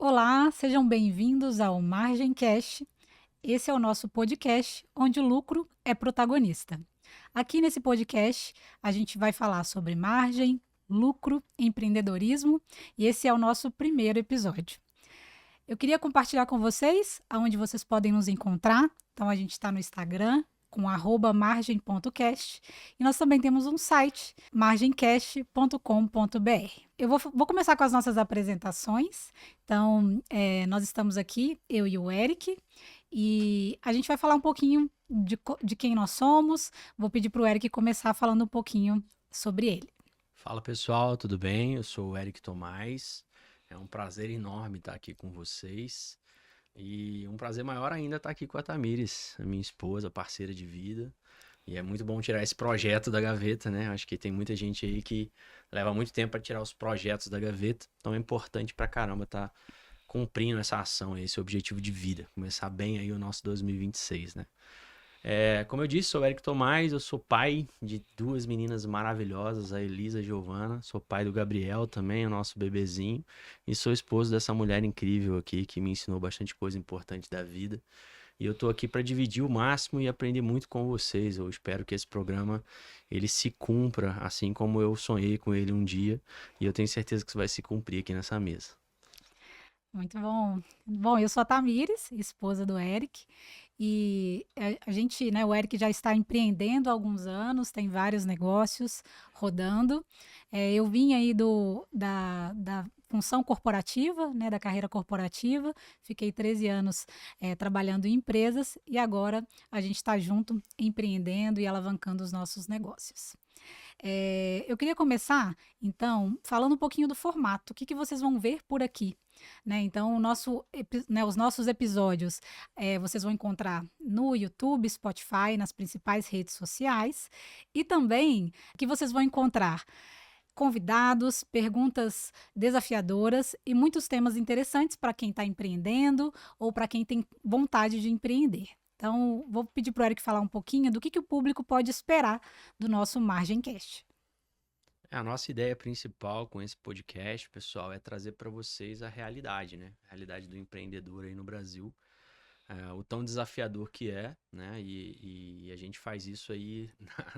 Olá, sejam bem-vindos ao Margem Cash. Esse é o nosso podcast onde o lucro é protagonista. Aqui nesse podcast, a gente vai falar sobre margem, lucro, empreendedorismo e esse é o nosso primeiro episódio. Eu queria compartilhar com vocês aonde vocês podem nos encontrar. Então, a gente está no Instagram com @margem.cast e nós também temos um site, margemcast.com.br. Eu vou começar com as nossas apresentações. Então, nós estamos aqui, eu e o Eric, e a gente vai falar um pouquinho de quem nós somos. Vou pedir para o Eric começar falando um pouquinho sobre ele. Fala pessoal, tudo bem? Eu sou o Eric Tomás. É um prazer enorme estar aqui com vocês. E um prazer maior ainda estar aqui com a Tamires, a minha esposa, parceira de vida. E é muito bom tirar esse projeto da gaveta, né? Acho que tem muita gente aí que leva muito tempo para tirar os projetos da gaveta. Então é importante pra caramba estar cumprindo essa ação, esse objetivo de vida. Começar bem aí o nosso 2026, né? Como eu disse, sou o Eric Tomás, eu sou pai de duas meninas maravilhosas, a Elisa e a Giovana. Sou pai do Gabriel também, o nosso bebezinho. E sou esposo dessa mulher incrível aqui, que me ensinou bastante coisa importante da vida. E eu tô aqui para dividir o máximo e aprender muito com vocês. Eu espero que esse programa ele se cumpra, assim como eu sonhei com ele um dia. E eu tenho certeza que isso vai se cumprir aqui nessa mesa. Muito bom. Bom, eu sou a Tamires, esposa do Eric, e a gente, né, o Eric já está empreendendo há alguns anos, tem vários negócios rodando. Eu vim aí da função corporativa, né, da carreira corporativa, fiquei 13 anos trabalhando em empresas e agora a gente está junto empreendendo e alavancando os nossos negócios. Eu queria começar, então, falando um pouquinho do formato, o que que vocês vão ver por aqui, né? Então, os nossos episódios vocês vão encontrar no YouTube, Spotify, nas principais redes sociais, e também que vocês vão encontrar convidados, perguntas desafiadoras e muitos temas interessantes para quem está empreendendo ou para quem tem vontade de empreender. Então, vou pedir para o Eric falar um pouquinho do que o público pode esperar do nosso Margem Cast. A nossa ideia principal com esse podcast, pessoal, é trazer para vocês a realidade, né? A realidade do empreendedor aí no Brasil, o tão desafiador que é, né? E a gente faz isso aí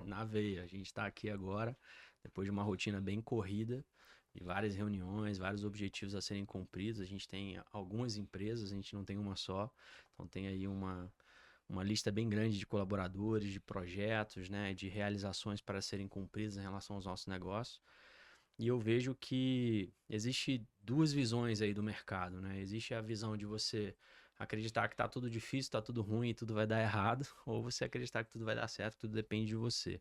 na veia. A gente está aqui agora, depois de uma rotina bem corrida, de várias reuniões, vários objetivos a serem cumpridos. A gente tem algumas empresas, a gente não tem uma só, então tem aí uma lista bem grande de colaboradores, de projetos, né, de realizações para serem cumpridas em relação aos nossos negócios. E eu vejo que existe duas visões aí do mercado, né? Existe a visão de você acreditar que está tudo difícil, está tudo ruim e tudo vai dar errado, ou você acreditar que tudo vai dar certo, que tudo depende de você.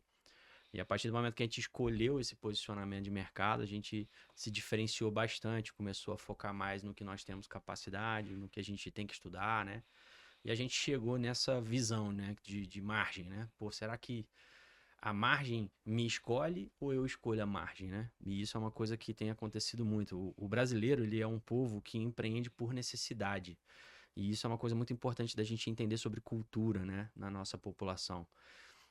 E a partir do momento que a gente escolheu esse posicionamento de mercado, a gente se diferenciou bastante, começou a focar mais no que nós temos capacidade, no que a gente tem que estudar, né? E a gente chegou nessa visão, né, de margem, né? Pô, será que a margem me escolhe ou eu escolho a margem, né? E isso é uma coisa que tem acontecido muito. O brasileiro, ele é um povo que empreende por necessidade. E isso é uma coisa muito importante da gente entender sobre cultura, né, na nossa população.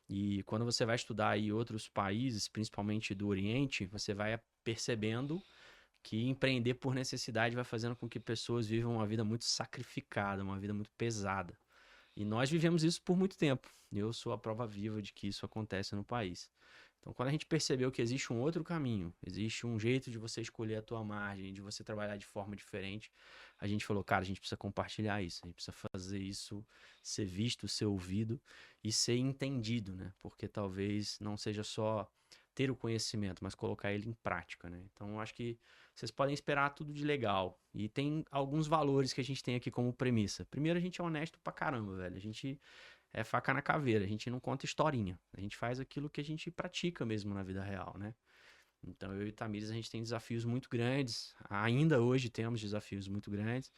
E quando você vai estudar aí outros países, principalmente do Oriente, você vai percebendo que empreender por necessidade vai fazendo com que pessoas vivam uma vida muito sacrificada, uma vida muito pesada. E nós vivemos isso por muito tempo. Eu sou a prova viva de que isso acontece no país. Então, quando a gente percebeu que existe um outro caminho, existe um jeito de você escolher a tua margem, de você trabalhar de forma diferente, a gente falou, cara, a gente precisa compartilhar isso, a gente precisa fazer isso ser visto, ser ouvido e ser entendido, né? Porque talvez não seja só ter o conhecimento, mas colocar ele em prática, né? Então, eu acho que vocês podem esperar tudo de legal. E tem alguns valores que a gente tem aqui como premissa. Primeiro, a gente é honesto pra caramba, velho. A gente é faca na caveira, a gente não conta historinha. A gente faz aquilo que a gente pratica mesmo na vida real, né? Então, eu e o Tamires, a gente tem desafios muito grandes. Ainda hoje temos desafios muito grandes,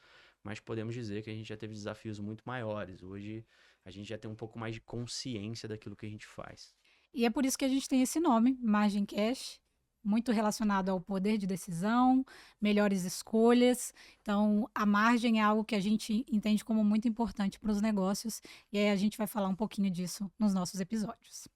mas podemos dizer que a gente já teve desafios muito maiores. Hoje, a gente já tem um pouco mais de consciência daquilo que a gente faz. E é por isso que a gente tem esse nome, Margem Cash, muito relacionado ao poder de decisão, melhores escolhas. Então, a margem é algo que a gente entende como muito importante para os negócios, e aí a gente vai falar um pouquinho disso nos nossos episódios.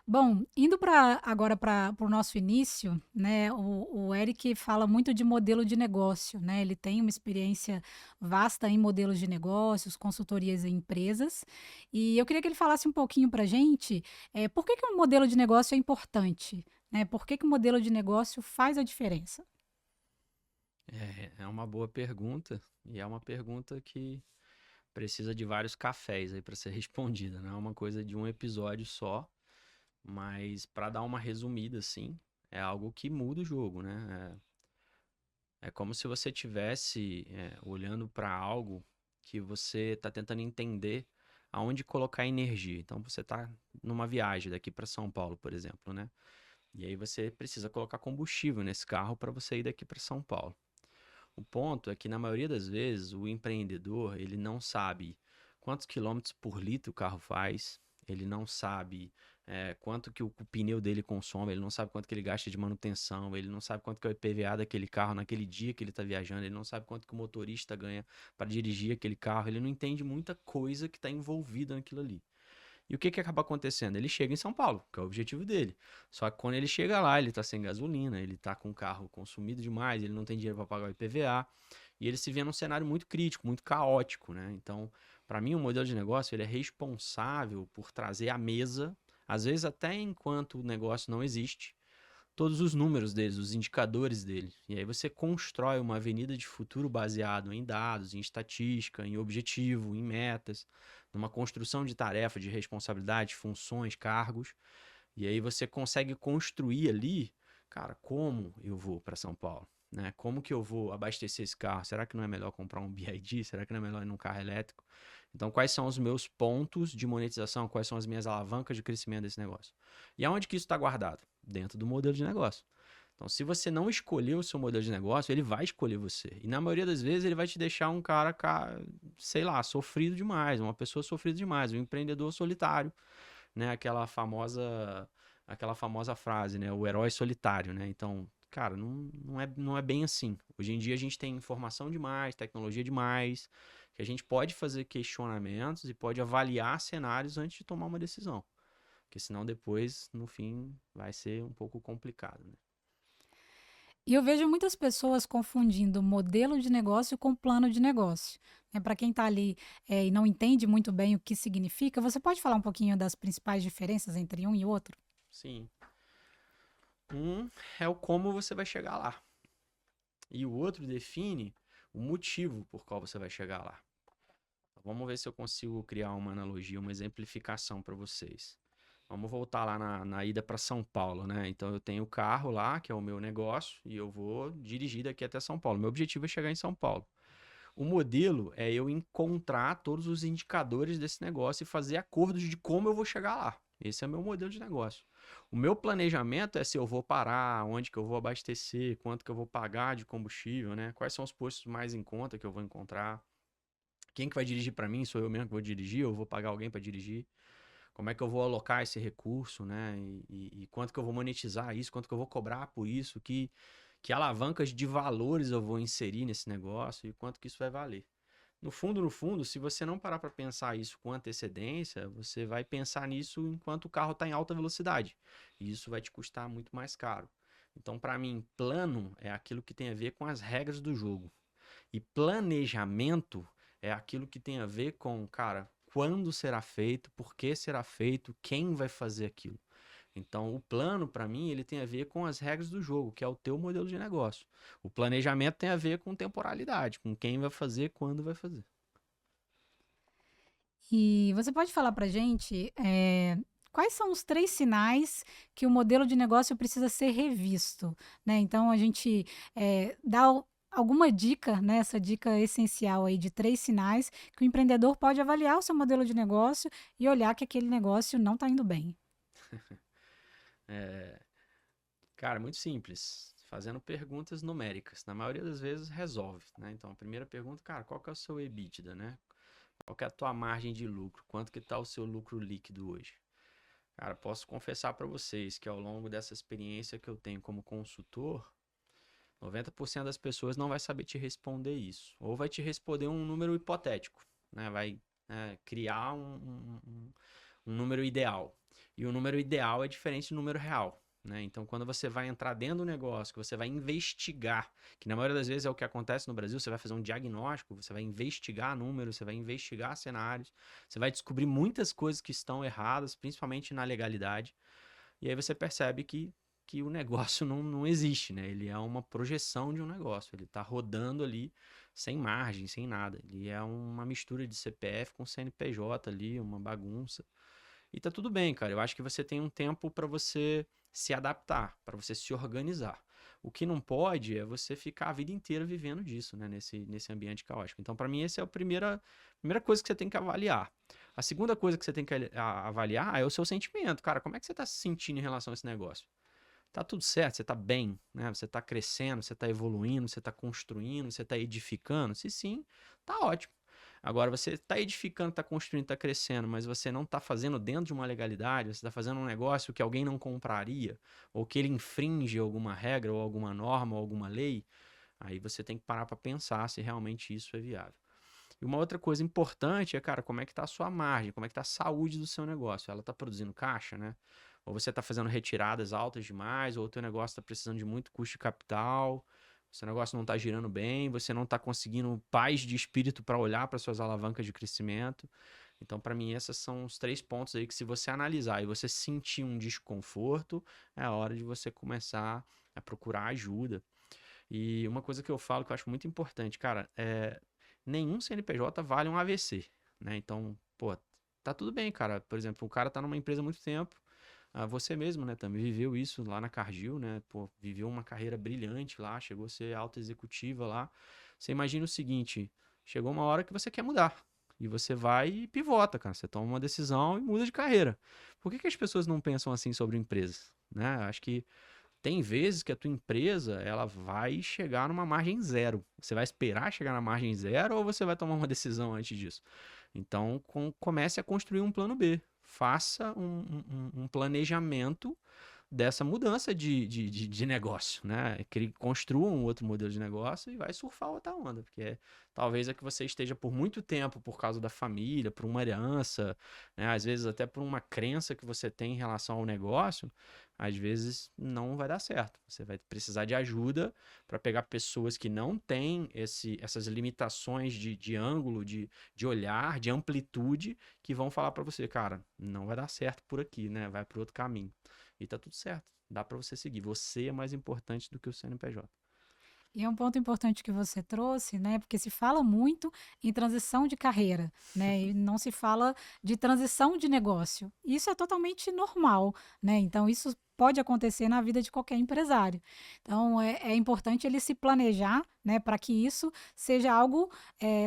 Bom, indo agora para o nosso início, né? O Eric fala muito de modelo de negócio, né? Ele tem uma experiência vasta em modelos de negócios, consultorias em empresas. E eu queria que ele falasse um pouquinho para a gente, por que que um modelo de negócio é importante, né? Por que que o modelo de negócio faz a diferença? É uma boa pergunta e é uma pergunta que precisa de vários cafés aí para ser respondida, não é uma coisa de um episódio só, mas para dar uma resumida assim, é algo que muda o jogo, né? É como se você tivesse olhando para algo que você está tentando entender aonde colocar energia. Então você está numa viagem daqui para São Paulo, por exemplo, né? E aí você precisa colocar combustível nesse carro para você ir daqui para São Paulo. O ponto é que na maioria das vezes o empreendedor ele não sabe quantos quilômetros por litro o carro faz, ele não sabe quanto que o pneu dele consome, ele não sabe quanto que ele gasta de manutenção, ele não sabe quanto que é o IPVA daquele carro naquele dia que ele está viajando, ele não sabe quanto que o motorista ganha para dirigir aquele carro, ele não entende muita coisa que está envolvida naquilo ali. E o que que acaba acontecendo? Ele chega em São Paulo, que é o objetivo dele. Só que quando ele chega lá, ele tá sem gasolina, ele tá com o carro consumido demais, ele não tem dinheiro para pagar o IPVA, e ele se vê num cenário muito crítico, muito caótico, né? Então, para mim, o modelo de negócio, ele é responsável por trazer à mesa, às vezes até enquanto o negócio não existe, todos os números deles, os indicadores dele. E aí você constrói uma avenida de futuro baseado em dados, em estatística, em objetivo, em metas, numa construção de tarefa, de responsabilidade, funções, cargos. E aí você consegue construir ali, cara, como eu vou para São Paulo? Né? Como que eu vou abastecer esse carro? Será que não é melhor comprar um BID? Será que não é melhor ir num carro elétrico? Então, quais são os meus pontos de monetização? Quais são as minhas alavancas de crescimento desse negócio? E aonde que isso está guardado? Dentro do modelo de negócio. Então, se você não escolher o seu modelo de negócio, ele vai escolher você. E na maioria das vezes, ele vai te deixar um cara, sei lá, sofrido demais, uma pessoa sofrida demais, um empreendedor solitário, né? Aquela famosa frase, né? O herói solitário, né? Então, cara, não é bem assim. Hoje em dia a gente tem informação demais, tecnologia demais, que a gente pode fazer questionamentos e pode avaliar cenários antes de tomar uma decisão. Porque senão depois, no fim, vai ser um pouco complicado, né? E eu vejo muitas pessoas confundindo modelo de negócio com plano de negócio. Para quem está ali e não entende muito bem o que significa, você pode falar um pouquinho das principais diferenças entre um e outro? Sim. Um é o como você vai chegar lá. E o outro define o motivo por qual você vai chegar lá. Vamos ver se eu consigo criar uma analogia, uma exemplificação para vocês. Vamos voltar lá na ida para São Paulo, né? Então eu tenho o carro lá, que é o meu negócio, e eu vou dirigir daqui até São Paulo. Meu objetivo é chegar em São Paulo. O modelo é eu encontrar todos os indicadores desse negócio e fazer acordos de como eu vou chegar lá. Esse é o meu modelo de negócio. O meu planejamento é se eu vou parar, onde que eu vou abastecer, quanto que eu vou pagar de combustível, né? Quais são os postos mais em conta que eu vou encontrar. Quem que vai dirigir para mim? Sou eu mesmo que vou dirigir ou vou pagar alguém para dirigir? Como é que eu vou alocar esse recurso, né? E quanto que eu vou monetizar isso, quanto que eu vou cobrar por isso, que alavancas de valores eu vou inserir nesse negócio e quanto que isso vai valer. No fundo, se você não parar para pensar isso com antecedência, você vai pensar nisso enquanto o carro está em alta velocidade. E isso vai te custar muito mais caro. Então, para mim, plano é aquilo que tem a ver com as regras do jogo. E planejamento é aquilo que tem a ver com, cara, quando será feito, por que será feito, quem vai fazer aquilo. Então, o plano, para mim, ele tem a ver com as regras do jogo, que é o teu modelo de negócio. O planejamento tem a ver com temporalidade, com quem vai fazer, quando vai fazer. E você pode falar para a gente quais são os três sinais que o modelo de negócio precisa ser revisto, né? Então a gente dá alguma dica, né? Essa dica essencial aí de três sinais que o empreendedor pode avaliar o seu modelo de negócio e olhar que aquele negócio não está indo bem. É, cara, muito simples. Fazendo perguntas numéricas. Na maioria das vezes resolve, né? Então, a primeira pergunta, cara, qual que é o seu EBITDA, né? Qual que é a tua margem de lucro? Quanto que está o seu lucro líquido hoje? Cara, posso confessar para vocês que ao longo dessa experiência que eu tenho como consultor, 90% das pessoas não vai saber te responder isso. Ou vai te responder um número hipotético, né? Vai criar um número ideal. E o número ideal é diferente do número real. Né? Então, quando você vai entrar dentro do negócio, que você vai investigar, que na maioria das vezes é o que acontece no Brasil, você vai fazer um diagnóstico, você vai investigar números, você vai investigar cenários, você vai descobrir muitas coisas que estão erradas, principalmente na legalidade, e aí você percebe que o negócio não existe, né? Ele é uma projeção de um negócio, ele está rodando ali sem margem, sem nada. Ele é uma mistura de CPF com CNPJ ali, uma bagunça. E tá tudo bem, cara. Eu acho que você tem um tempo para você se adaptar, para você se organizar. O que não pode é você ficar a vida inteira vivendo disso, né? Nesse ambiente caótico. Então, para mim, essa é a primeira coisa que você tem que avaliar. A segunda coisa que você tem que avaliar é o seu sentimento. Cara, como é que você está se sentindo em relação a esse negócio? Tá tudo certo? Você tá bem, né? Você tá crescendo, você tá evoluindo, você tá construindo, você tá edificando? Se sim, tá ótimo. Agora, você está edificando, está construindo, está crescendo, mas você não está fazendo dentro de uma legalidade, você está fazendo um negócio que alguém não compraria, ou que ele infringe alguma regra, ou alguma norma, ou alguma lei, aí você tem que parar para pensar se realmente isso é viável. E uma outra coisa importante é, cara, como é que está a sua margem, como é que está a saúde do seu negócio? Ela está produzindo caixa, né? Ou você está fazendo retiradas altas demais, ou o teu negócio está precisando de muito custo de capital, seu negócio não está girando bem, você não está conseguindo paz de espírito para olhar para suas alavancas de crescimento. Então, para mim, esses são os 3 pontos aí que, se você analisar e você sentir um desconforto, é a hora de você começar a procurar ajuda. E uma coisa que eu falo que eu acho muito importante, cara, nenhum CNPJ vale um AVC, né? Então, pô, tá tudo bem, cara. Por exemplo, o cara tá numa empresa há muito tempo, você mesmo, né, também viveu isso lá na Cargill, né? Pô, viveu uma carreira brilhante lá, chegou a ser alta executiva lá. Você imagina o seguinte, chegou uma hora que você quer mudar. E você vai e pivota, cara. Você toma uma decisão e muda de carreira. Por que as pessoas não pensam assim sobre empresas? Né? Acho que tem vezes que a tua empresa ela vai chegar numa margem zero. Você vai esperar chegar na margem zero ou você vai tomar uma decisão antes disso? Então, comece a construir um plano B. Faça um planejamento dessa mudança de negócio, né? Construa um outro modelo de negócio e vai surfar outra onda, porque talvez é que você esteja por muito tempo por causa da família, por uma herança, né? Às vezes até por uma crença que você tem em relação ao negócio, às vezes não vai dar certo. Você vai precisar de ajuda para pegar pessoas que não têm essas limitações de ângulo, de olhar, de amplitude, que vão falar para você, cara, não vai dar certo por aqui, né? Vai para outro caminho. E tá tudo certo. Dá para você seguir. Você é mais importante do que o CNPJ. E é um ponto importante que você trouxe, né? Porque se fala muito em transição de carreira, né? E não se fala de transição de negócio. Isso é totalmente normal, né? Então, isso pode acontecer na vida de qualquer empresário. Então, é importante ele se planejar, né? Para que isso seja algo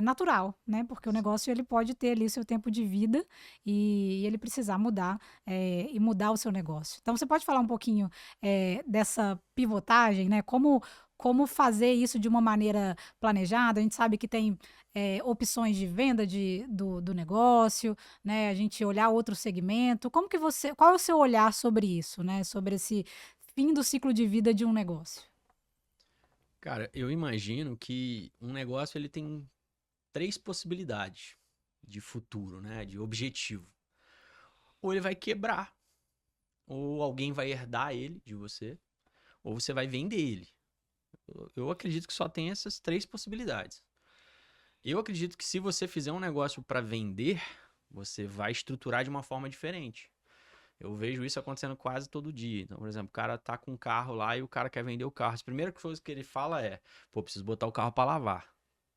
natural, né? Porque o negócio ele pode ter ali o seu tempo de vida e ele precisar mudar e mudar o seu negócio. Então, você pode falar um pouquinho dessa pivotagem, né? Como fazer isso de uma maneira planejada. A gente sabe que tem opções de venda do negócio, né? A gente olhar outro segmento. Qual é o seu olhar sobre isso, né? Sobre esse fim do ciclo de vida de um negócio? Cara, eu imagino que um negócio ele tem 3 possibilidades de futuro, né? De objetivo. Ou ele vai quebrar, ou alguém vai herdar ele de você, ou você vai vender ele. Eu acredito que só tem essas 3 possibilidades. Eu acredito que, se você fizer um negócio para vender, você vai estruturar de uma forma diferente. Eu vejo isso acontecendo quase todo dia. Então, por exemplo, o cara tá com um carro lá e o cara quer vender o carro. A primeira coisa que ele fala é: pô, preciso botar o carro para lavar.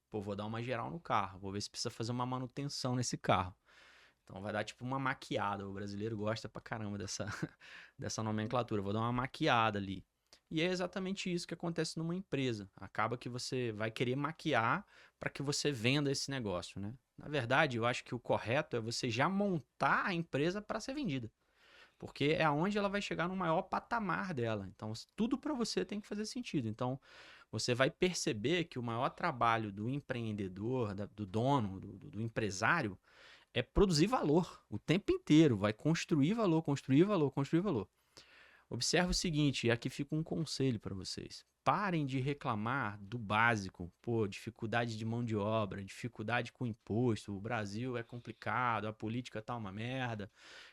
Pô, vou dar uma geral no carro. Vou ver se precisa fazer uma manutenção nesse carro. Então vai dar tipo uma maquiada. O brasileiro gosta pra caramba dessa nomenclatura. Vou dar uma maquiada ali. E é exatamente isso que acontece numa empresa. Acaba que você vai querer maquiar para que você venda esse negócio, né? Na verdade, eu acho que o correto é você já montar a empresa para ser vendida. Porque é aonde ela vai chegar no maior patamar dela. Então, tudo para você tem que fazer sentido. Então, você vai perceber que o maior trabalho do empreendedor, do dono, do empresário, é produzir valor o tempo inteiro. Vai construir valor, construir valor, construir valor. Observe o seguinte, e aqui fica um conselho para vocês. parem de reclamar do básico. Pô, dificuldade de mão de obra, dificuldade com imposto, o Brasil é complicado, a política tá uma merda.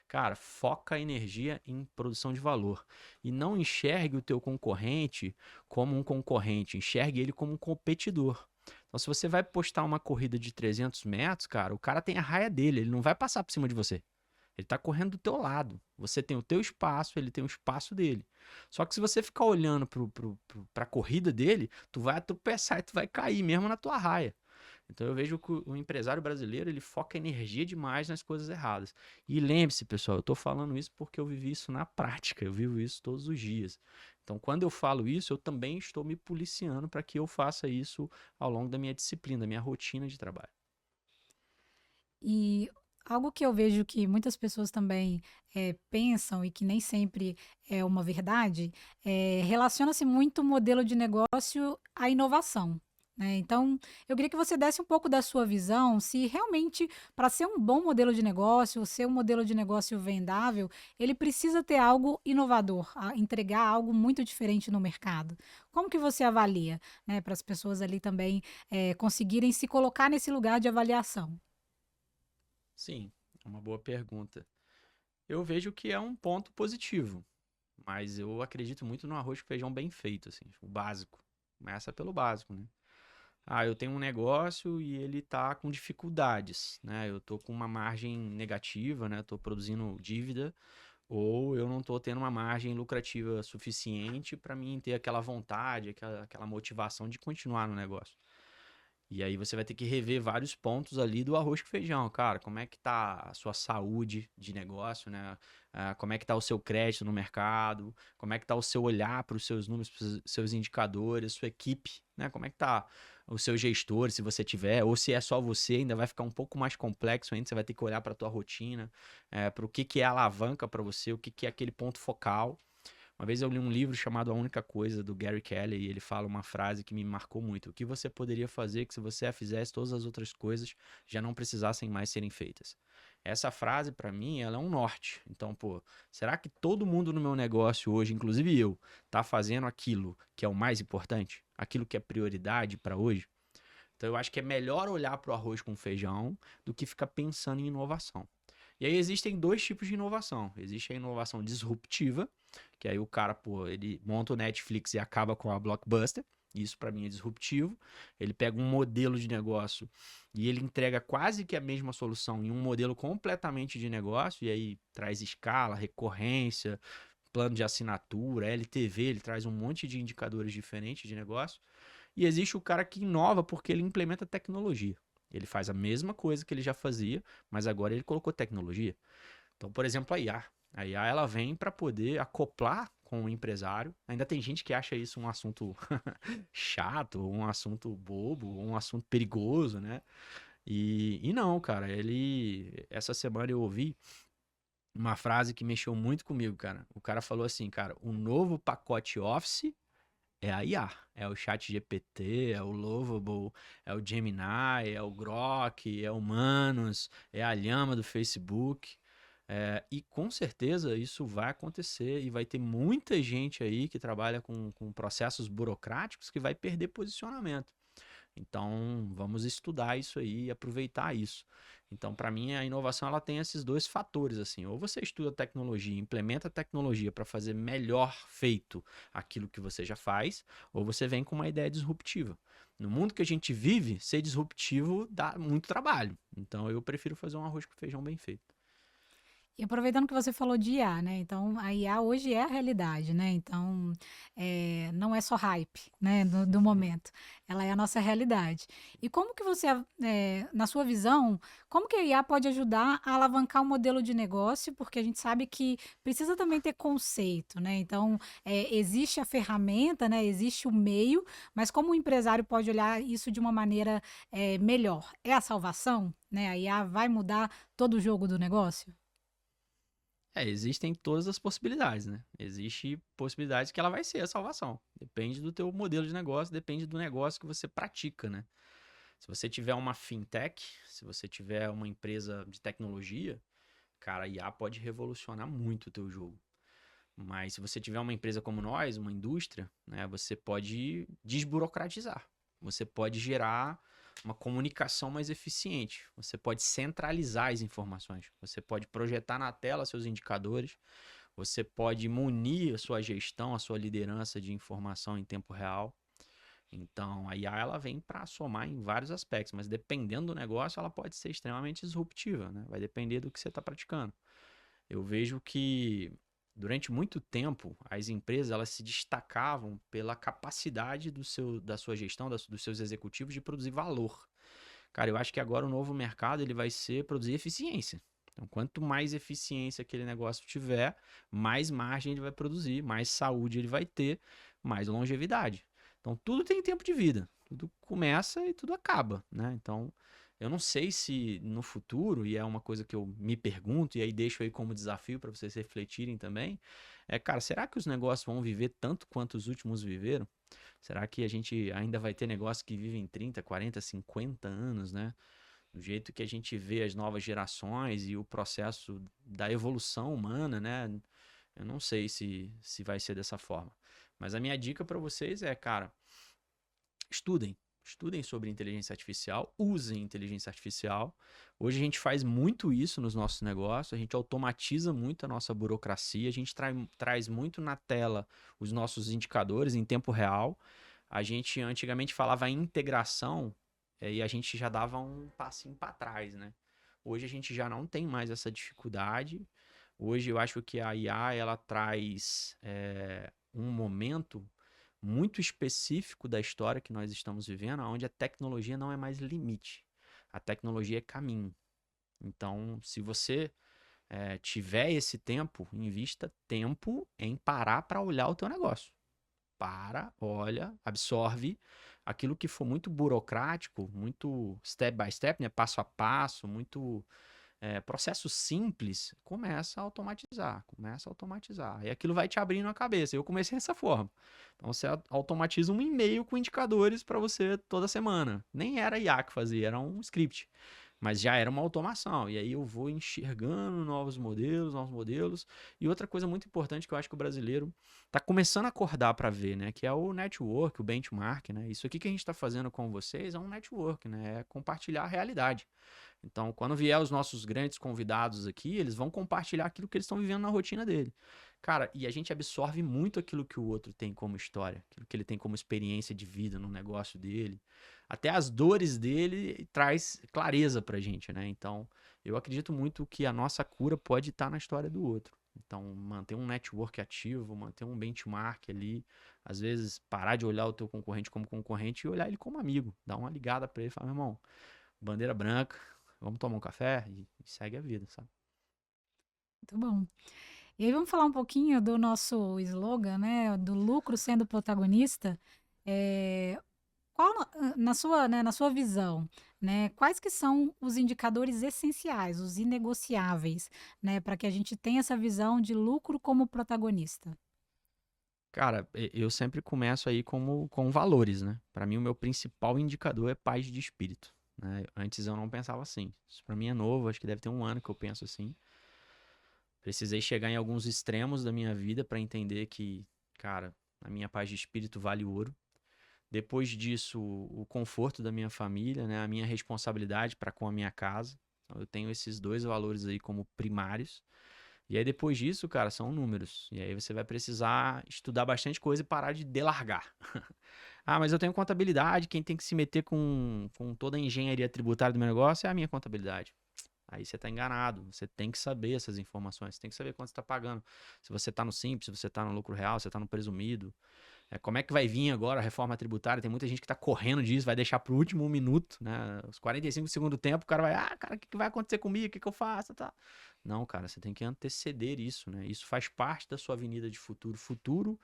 Cara, foca a energia em produção de valor. E não enxergue o teu concorrente como um concorrente, enxergue ele como um competidor. Então, se você vai postar uma corrida de 300 metros, cara, o cara tem a raia dele, ele não vai passar por cima de você. Ele está correndo do teu lado. Você tem o teu espaço, ele tem o espaço dele. Só que se você ficar olhando para a corrida dele, tu vai tropeçar e tu vai cair mesmo na tua raia. Então eu vejo que o empresário brasileiro, ele foca energia demais nas coisas erradas. E lembre-se, pessoal, eu estou falando isso porque eu vivi isso na prática, eu vivo isso todos os dias. Então, quando eu falo isso, eu também estou me policiando para que eu faça isso ao longo da minha disciplina, da minha rotina de trabalho. E algo que eu vejo que muitas pessoas também pensam e que nem sempre é uma verdade, relaciona-se muito o modelo de negócio à inovação. Né? Então, eu queria que você desse um pouco da sua visão, se realmente, para ser um bom modelo de negócio, ser um modelo de negócio vendável, ele precisa ter algo inovador, entregar algo muito diferente no mercado. Como que você avalia, né, para as pessoas ali também conseguirem se colocar nesse lugar de avaliação? Sim, é uma boa pergunta. Eu vejo que é um ponto positivo, mas eu acredito muito no arroz com feijão bem feito, assim, o básico. Começa pelo básico, né? Ah, eu tenho um negócio e ele tá com dificuldades, né? Eu tô com uma margem negativa, né? Tô produzindo dívida, ou eu não tô tendo uma margem lucrativa suficiente para mim ter aquela vontade, aquela motivação de continuar no negócio. E aí você vai ter que rever vários pontos ali do arroz com feijão, cara. Como é que tá a sua saúde de negócio, né? Como é que tá o seu crédito no mercado? Como é que tá o seu olhar para os seus números, para os seus indicadores, sua equipe, né? Como é que tá o seu gestor, se você tiver, ou se é só você, ainda vai ficar um pouco mais complexo ainda, você vai ter que olhar para a tua rotina, para o que que é alavanca para você, o que que é aquele ponto focal. Uma vez eu li um livro chamado A Única Coisa, do Gary Kelly, e ele fala uma frase que me marcou muito. O que você poderia fazer que se você a fizesse, todas as outras coisas já não precisassem mais serem feitas? Essa frase, para mim, ela é um norte. Então, pô, será que todo mundo no meu negócio hoje, inclusive eu, tá fazendo aquilo que é o mais importante? Aquilo que é prioridade para hoje? Então, eu acho que é melhor olhar para o arroz com feijão do que ficar pensando em inovação. E aí existem dois tipos de inovação. Existe a inovação disruptiva, que aí o cara, pô, ele monta o Netflix e acaba com a Blockbuster. Isso para mim é disruptivo. Ele pega um modelo de negócio e ele entrega quase que a mesma solução em um modelo completamente de negócio, e aí traz escala, recorrência, plano de assinatura, LTV, ele traz um monte de indicadores diferentes de negócio. E existe o cara que inova porque ele implementa tecnologia. Ele faz a mesma coisa que ele já fazia, mas agora ele colocou tecnologia. Então, por exemplo, a IA. A IA ela vem para poder acoplar com o empresário. Ainda tem gente que acha isso um assunto chato, um assunto bobo, um assunto perigoso, né? E não, cara, essa semana eu ouvi uma frase que mexeu muito comigo, cara. O cara falou assim, cara, o novo pacote Office é a IA, é o Chat GPT, é o Lovable, é o Gemini, é o Grok, é o Manus, é a Llama do Facebook. E com certeza isso vai acontecer e vai ter muita gente aí que trabalha com processos burocráticos que vai perder posicionamento. Então, vamos estudar isso aí e aproveitar isso. Então, para mim, a inovação ela tem esses dois fatores assim. Ou você estuda tecnologia, implementa tecnologia para fazer melhor feito aquilo que você já faz, ou você vem com uma ideia disruptiva. No mundo que a gente vive, ser disruptivo dá muito trabalho. Então, eu prefiro fazer um arroz com feijão bem feito. E aproveitando que você falou de IA, né? Então, a IA hoje é a realidade, né? Então, não é só hype, né? Do momento. Ela é a nossa realidade. E como que você, na sua visão, como que a IA pode ajudar a alavancar o modelo de negócio? Porque a gente sabe que precisa também ter conceito, né? Então, existe a ferramenta, né? Existe o meio, mas como o empresário pode olhar isso de uma maneira, melhor? É a salvação, né? A IA vai mudar todo o jogo do negócio? Existem todas as possibilidades, né? Existe possibilidade que ela vai ser a salvação. Depende do teu modelo de negócio, depende do negócio que você pratica, né? Se você tiver uma fintech, se você tiver uma empresa de tecnologia, cara, a IA pode revolucionar muito o teu jogo. Mas se você tiver uma empresa como nós, uma indústria, né, você pode desburocratizar. Você pode gerar uma comunicação mais eficiente. Você pode centralizar as informações. Você pode projetar na tela seus indicadores. Você pode munir a sua gestão, a sua liderança de informação em tempo real. Então, a IA ela vem para somar em vários aspectos, mas dependendo do negócio, ela pode ser extremamente disruptiva, né? Vai depender do que você está praticando. Eu vejo que durante muito tempo as empresas elas se destacavam pela capacidade da sua gestão, dos seus executivos de produzir valor. Cara, eu acho que agora o novo mercado ele vai ser produzir eficiência. Então, quanto mais eficiência aquele negócio tiver, mais margem ele vai produzir, mais saúde ele vai ter, mais longevidade. Então, tudo tem tempo de vida. Tudo começa e tudo acaba, né? Então, eu não sei se no futuro, e é uma coisa que eu me pergunto, e aí deixo aí como desafio para vocês refletirem também, cara, será que os negócios vão viver tanto quanto os últimos viveram? Será que a gente ainda vai ter negócio que vive em 30, 40, 50 anos, né? Do jeito que a gente vê as novas gerações e o processo da evolução humana, né? Eu não sei se vai ser dessa forma. Mas a minha dica para vocês é, cara, estudem. Estudem sobre inteligência artificial, usem inteligência artificial. Hoje a gente faz muito isso nos nossos negócios, a gente automatiza muito a nossa burocracia, a gente traz muito na tela os nossos indicadores em tempo real. A gente antigamente falava em integração e a gente já dava um passinho para trás, né? Hoje a gente já não tem mais essa dificuldade. Hoje eu acho que a IA ela traz um momento muito específico da história que nós estamos vivendo, onde a tecnologia não é mais limite. A tecnologia é caminho. Então, se você tiver esse tempo, invista tempo em parar para olhar o teu negócio. Para, olha, absorve aquilo que for muito burocrático, muito step by step, né? Passo a passo, muito processo simples, começa a automatizar. E aquilo vai te abrindo a cabeça. Eu comecei dessa forma. Então você automatiza um e-mail com indicadores para você toda semana. Nem era IA que fazia, era um script. Mas já era uma automação. E aí eu vou enxergando novos modelos. E outra coisa muito importante que eu acho que o brasileiro está começando a acordar para ver, né? Que é o network, o benchmark, né? Isso aqui que a gente está fazendo com vocês é um network, né? É compartilhar a realidade. Então, quando vier os nossos grandes convidados aqui, eles vão compartilhar aquilo que eles estão vivendo na rotina dele. Cara, e a gente absorve muito aquilo que o outro tem como história, aquilo que ele tem como experiência de vida no negócio dele. Até as dores dele traz clareza pra gente, né? Então, eu acredito muito que a nossa cura pode estar na história do outro. Então, manter um network ativo, manter um benchmark ali, às vezes parar de olhar o teu concorrente como concorrente e olhar ele como amigo. Dar uma ligada pra ele e falar, meu irmão, bandeira branca, vamos tomar um café e segue a vida, sabe? Muito bom. E aí vamos falar um pouquinho do nosso slogan, né, do lucro sendo protagonista. Eh, qual na sua, né, na sua visão, né, quais que são os indicadores essenciais, os inegociáveis, né, para que a gente tenha essa visão de lucro como protagonista? Cara, eu sempre começo aí com valores, né? Para mim, o meu principal indicador é paz de espírito, né? Antes eu não pensava assim. Isso para mim é novo, acho que deve ter um ano que eu penso assim. Precisei chegar em alguns extremos da minha vida para entender que, cara, a minha paz de espírito vale ouro. Depois disso, o conforto da minha família, né? A minha responsabilidade para com a minha casa. Então, eu tenho esses dois valores aí como primários. E aí depois disso, cara, são números. E aí você vai precisar estudar bastante coisa e parar de delargar. Ah, mas eu tenho contabilidade, quem tem que se meter com toda a engenharia tributária do meu negócio é a minha contabilidade. Aí você está enganado, você tem que saber essas informações, você tem que saber quanto você está pagando. Se você está no simples, se você está no lucro real, se você está no presumido. Como é que vai vir agora a reforma tributária? Tem muita gente que está correndo disso, vai deixar para o último minuto, né? Os 45 segundos do tempo, o cara vai, cara, o que vai acontecer comigo? O que eu faço? Tá. Não, cara, você tem que anteceder isso, né? Isso faz parte da sua avenida de futuro. Futuro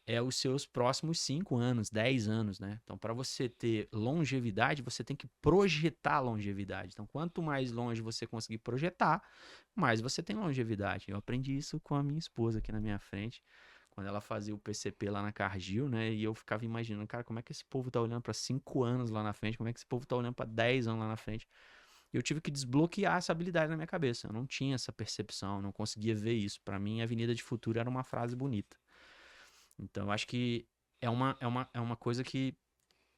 é os seus próximos 5 anos, 10 anos, né? Então, para você ter longevidade, você tem que projetar longevidade. Então, quanto mais longe você conseguir projetar, mais você tem longevidade. Eu aprendi isso com a minha esposa aqui na minha frente, quando ela fazia o PCP lá na Cargill, né? E eu ficava imaginando, cara, como é que esse povo tá olhando para 5 anos lá na frente? Como é que esse povo tá olhando para 10 anos lá na frente? Eu tive que desbloquear essa habilidade na minha cabeça. Eu não tinha essa percepção, não conseguia ver isso. Para mim, Avenida de Futuro era uma frase bonita. Então, eu acho que é uma coisa que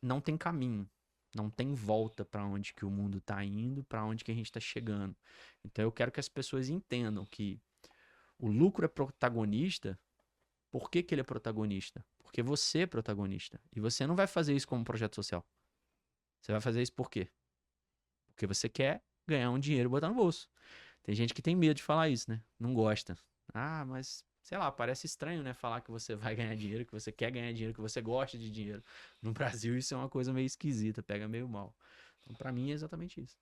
não tem caminho, não tem volta para onde que o mundo está indo, para onde que a gente está chegando. Então, eu quero que as pessoas entendam que o lucro é protagonista. Por que que ele é protagonista? Porque você é protagonista. E você não vai fazer isso como um projeto social. Você vai fazer isso por quê? Porque você quer ganhar um dinheiro e botar no bolso. Tem gente que tem medo de falar isso, né? Não gosta. Ah, mas sei lá, parece estranho, né? Falar que você vai ganhar dinheiro, que você quer ganhar dinheiro, que você gosta de dinheiro. No Brasil isso é uma coisa meio esquisita, pega meio mal. Então, pra mim é exatamente isso.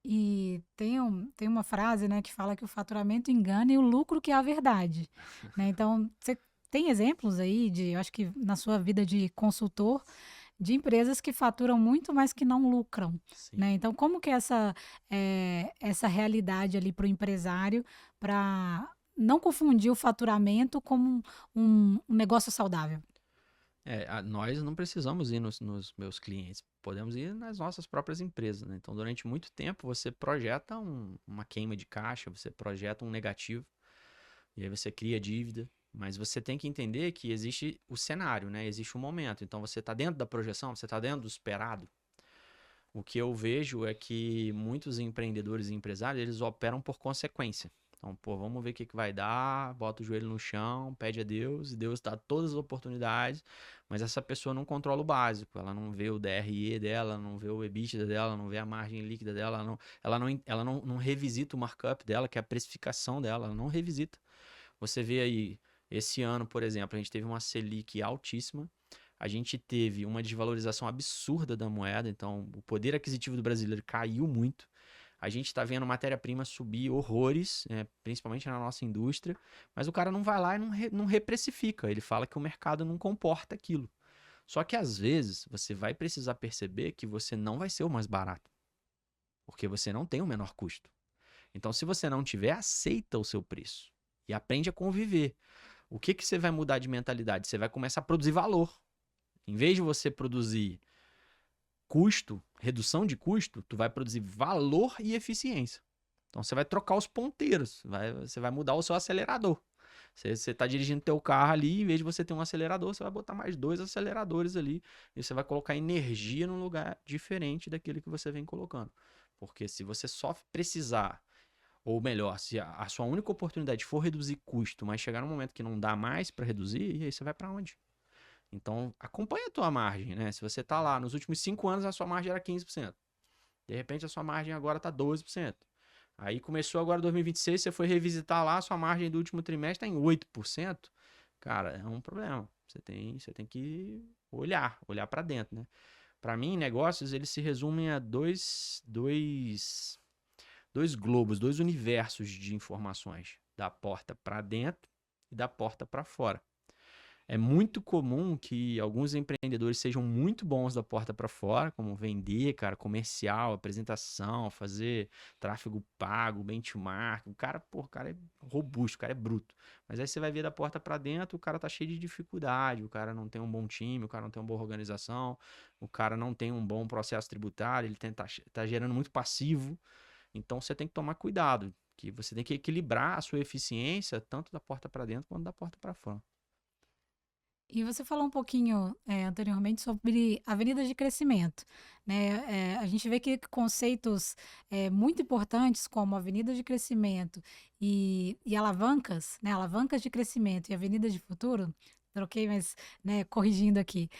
E tem uma frase, né, que fala que o faturamento engana e o lucro que é a verdade, né? Então, você tem exemplos aí de, eu acho que na sua vida de consultor, de empresas que faturam muito, mas que não lucram, Sim. né? Então, como que é essa realidade ali para o empresário, para não confundir o faturamento como um negócio saudável? Nós não precisamos ir nos meus clientes, podemos ir nas nossas próprias empresas, né? Então, durante muito tempo, você projeta uma queima de caixa, você projeta um negativo, e aí você cria dívida, mas você tem que entender que existe o cenário, né? Existe o momento. Então, você está dentro da projeção, você está dentro do esperado. O que eu vejo é que muitos empreendedores e empresários, eles operam por consequência. Então, pô, vamos ver o que que vai dar, bota o joelho no chão, pede a Deus, e Deus dá todas as oportunidades, mas essa pessoa não controla o básico, ela não vê o DRE dela, não vê o EBITDA dela, não vê a margem líquida dela, ela não revisita o markup dela, que é a precificação dela, ela não revisita. Você vê aí, esse ano, por exemplo, a gente teve uma Selic altíssima, a gente teve uma desvalorização absurda da moeda, então o poder aquisitivo do brasileiro caiu muito. A gente está vendo matéria-prima subir horrores, principalmente na nossa indústria, mas o cara não vai lá e não reprecifica. Ele fala que o mercado não comporta aquilo. Só que às vezes você vai precisar perceber que você não vai ser o mais barato, porque você não tem o menor custo. Então, se você não tiver, aceita o seu preço e aprende a conviver. O que que você vai mudar de mentalidade? Você vai começar a produzir valor. Em vez de você produzir custo, redução de custo, tu vai produzir valor e eficiência. Então você vai trocar os ponteiros, você vai mudar o seu acelerador. Você está dirigindo teu carro ali, em vez de você ter um acelerador, você vai botar mais dois aceleradores ali e você vai colocar energia num lugar diferente daquele que você vem colocando. Porque se você só precisar, ou melhor, se a sua única oportunidade for reduzir custo, mas chegar num momento que não dá mais para reduzir, e aí você vai para onde? Então, acompanha a tua margem, né? Se você está lá, nos últimos 5 anos a sua margem era 15%. De repente a sua margem agora está 12%. Aí começou agora 2026, você foi revisitar lá, a sua margem do último trimestre está em 8%. Cara, é um problema. Você tem que olhar para dentro, né? Para mim, negócios, eles se resumem a dois globos, dois universos de informações. Da porta para dentro e da porta para fora. É muito comum que alguns empreendedores sejam muito bons da porta para fora, como vender, cara, comercial, apresentação, fazer tráfego pago, benchmark. O cara é robusto, o cara é bruto. Mas aí você vai ver da porta para dentro, o cara tá cheio de dificuldade, o cara não tem um bom time, o cara não tem uma boa organização, o cara não tem um bom processo tributário, ele tá gerando muito passivo. Então você tem que tomar cuidado, que você tem que equilibrar a sua eficiência tanto da porta para dentro quanto da porta para fora. E você falou um pouquinho, anteriormente sobre avenidas de crescimento, né? A gente vê que conceitos, muito importantes como avenida de crescimento e alavancas, né, alavancas de crescimento e avenidas de futuro, troquei, mas, né, corrigindo aqui,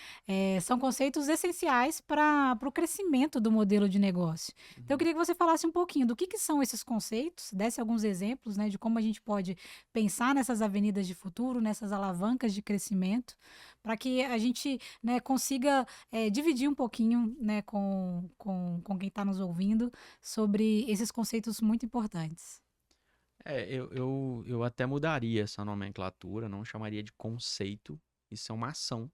são conceitos essenciais para o crescimento do modelo de negócio. Então eu Uhum. queria que você falasse um pouquinho do que são esses conceitos, desse alguns exemplos, né, de como a gente pode pensar nessas avenidas de futuro, nessas alavancas de crescimento, para que a gente, né, consiga dividir um pouquinho, né, com quem está nos ouvindo sobre esses conceitos muito importantes. Eu até mudaria essa nomenclatura, não chamaria de conceito, isso é uma ação,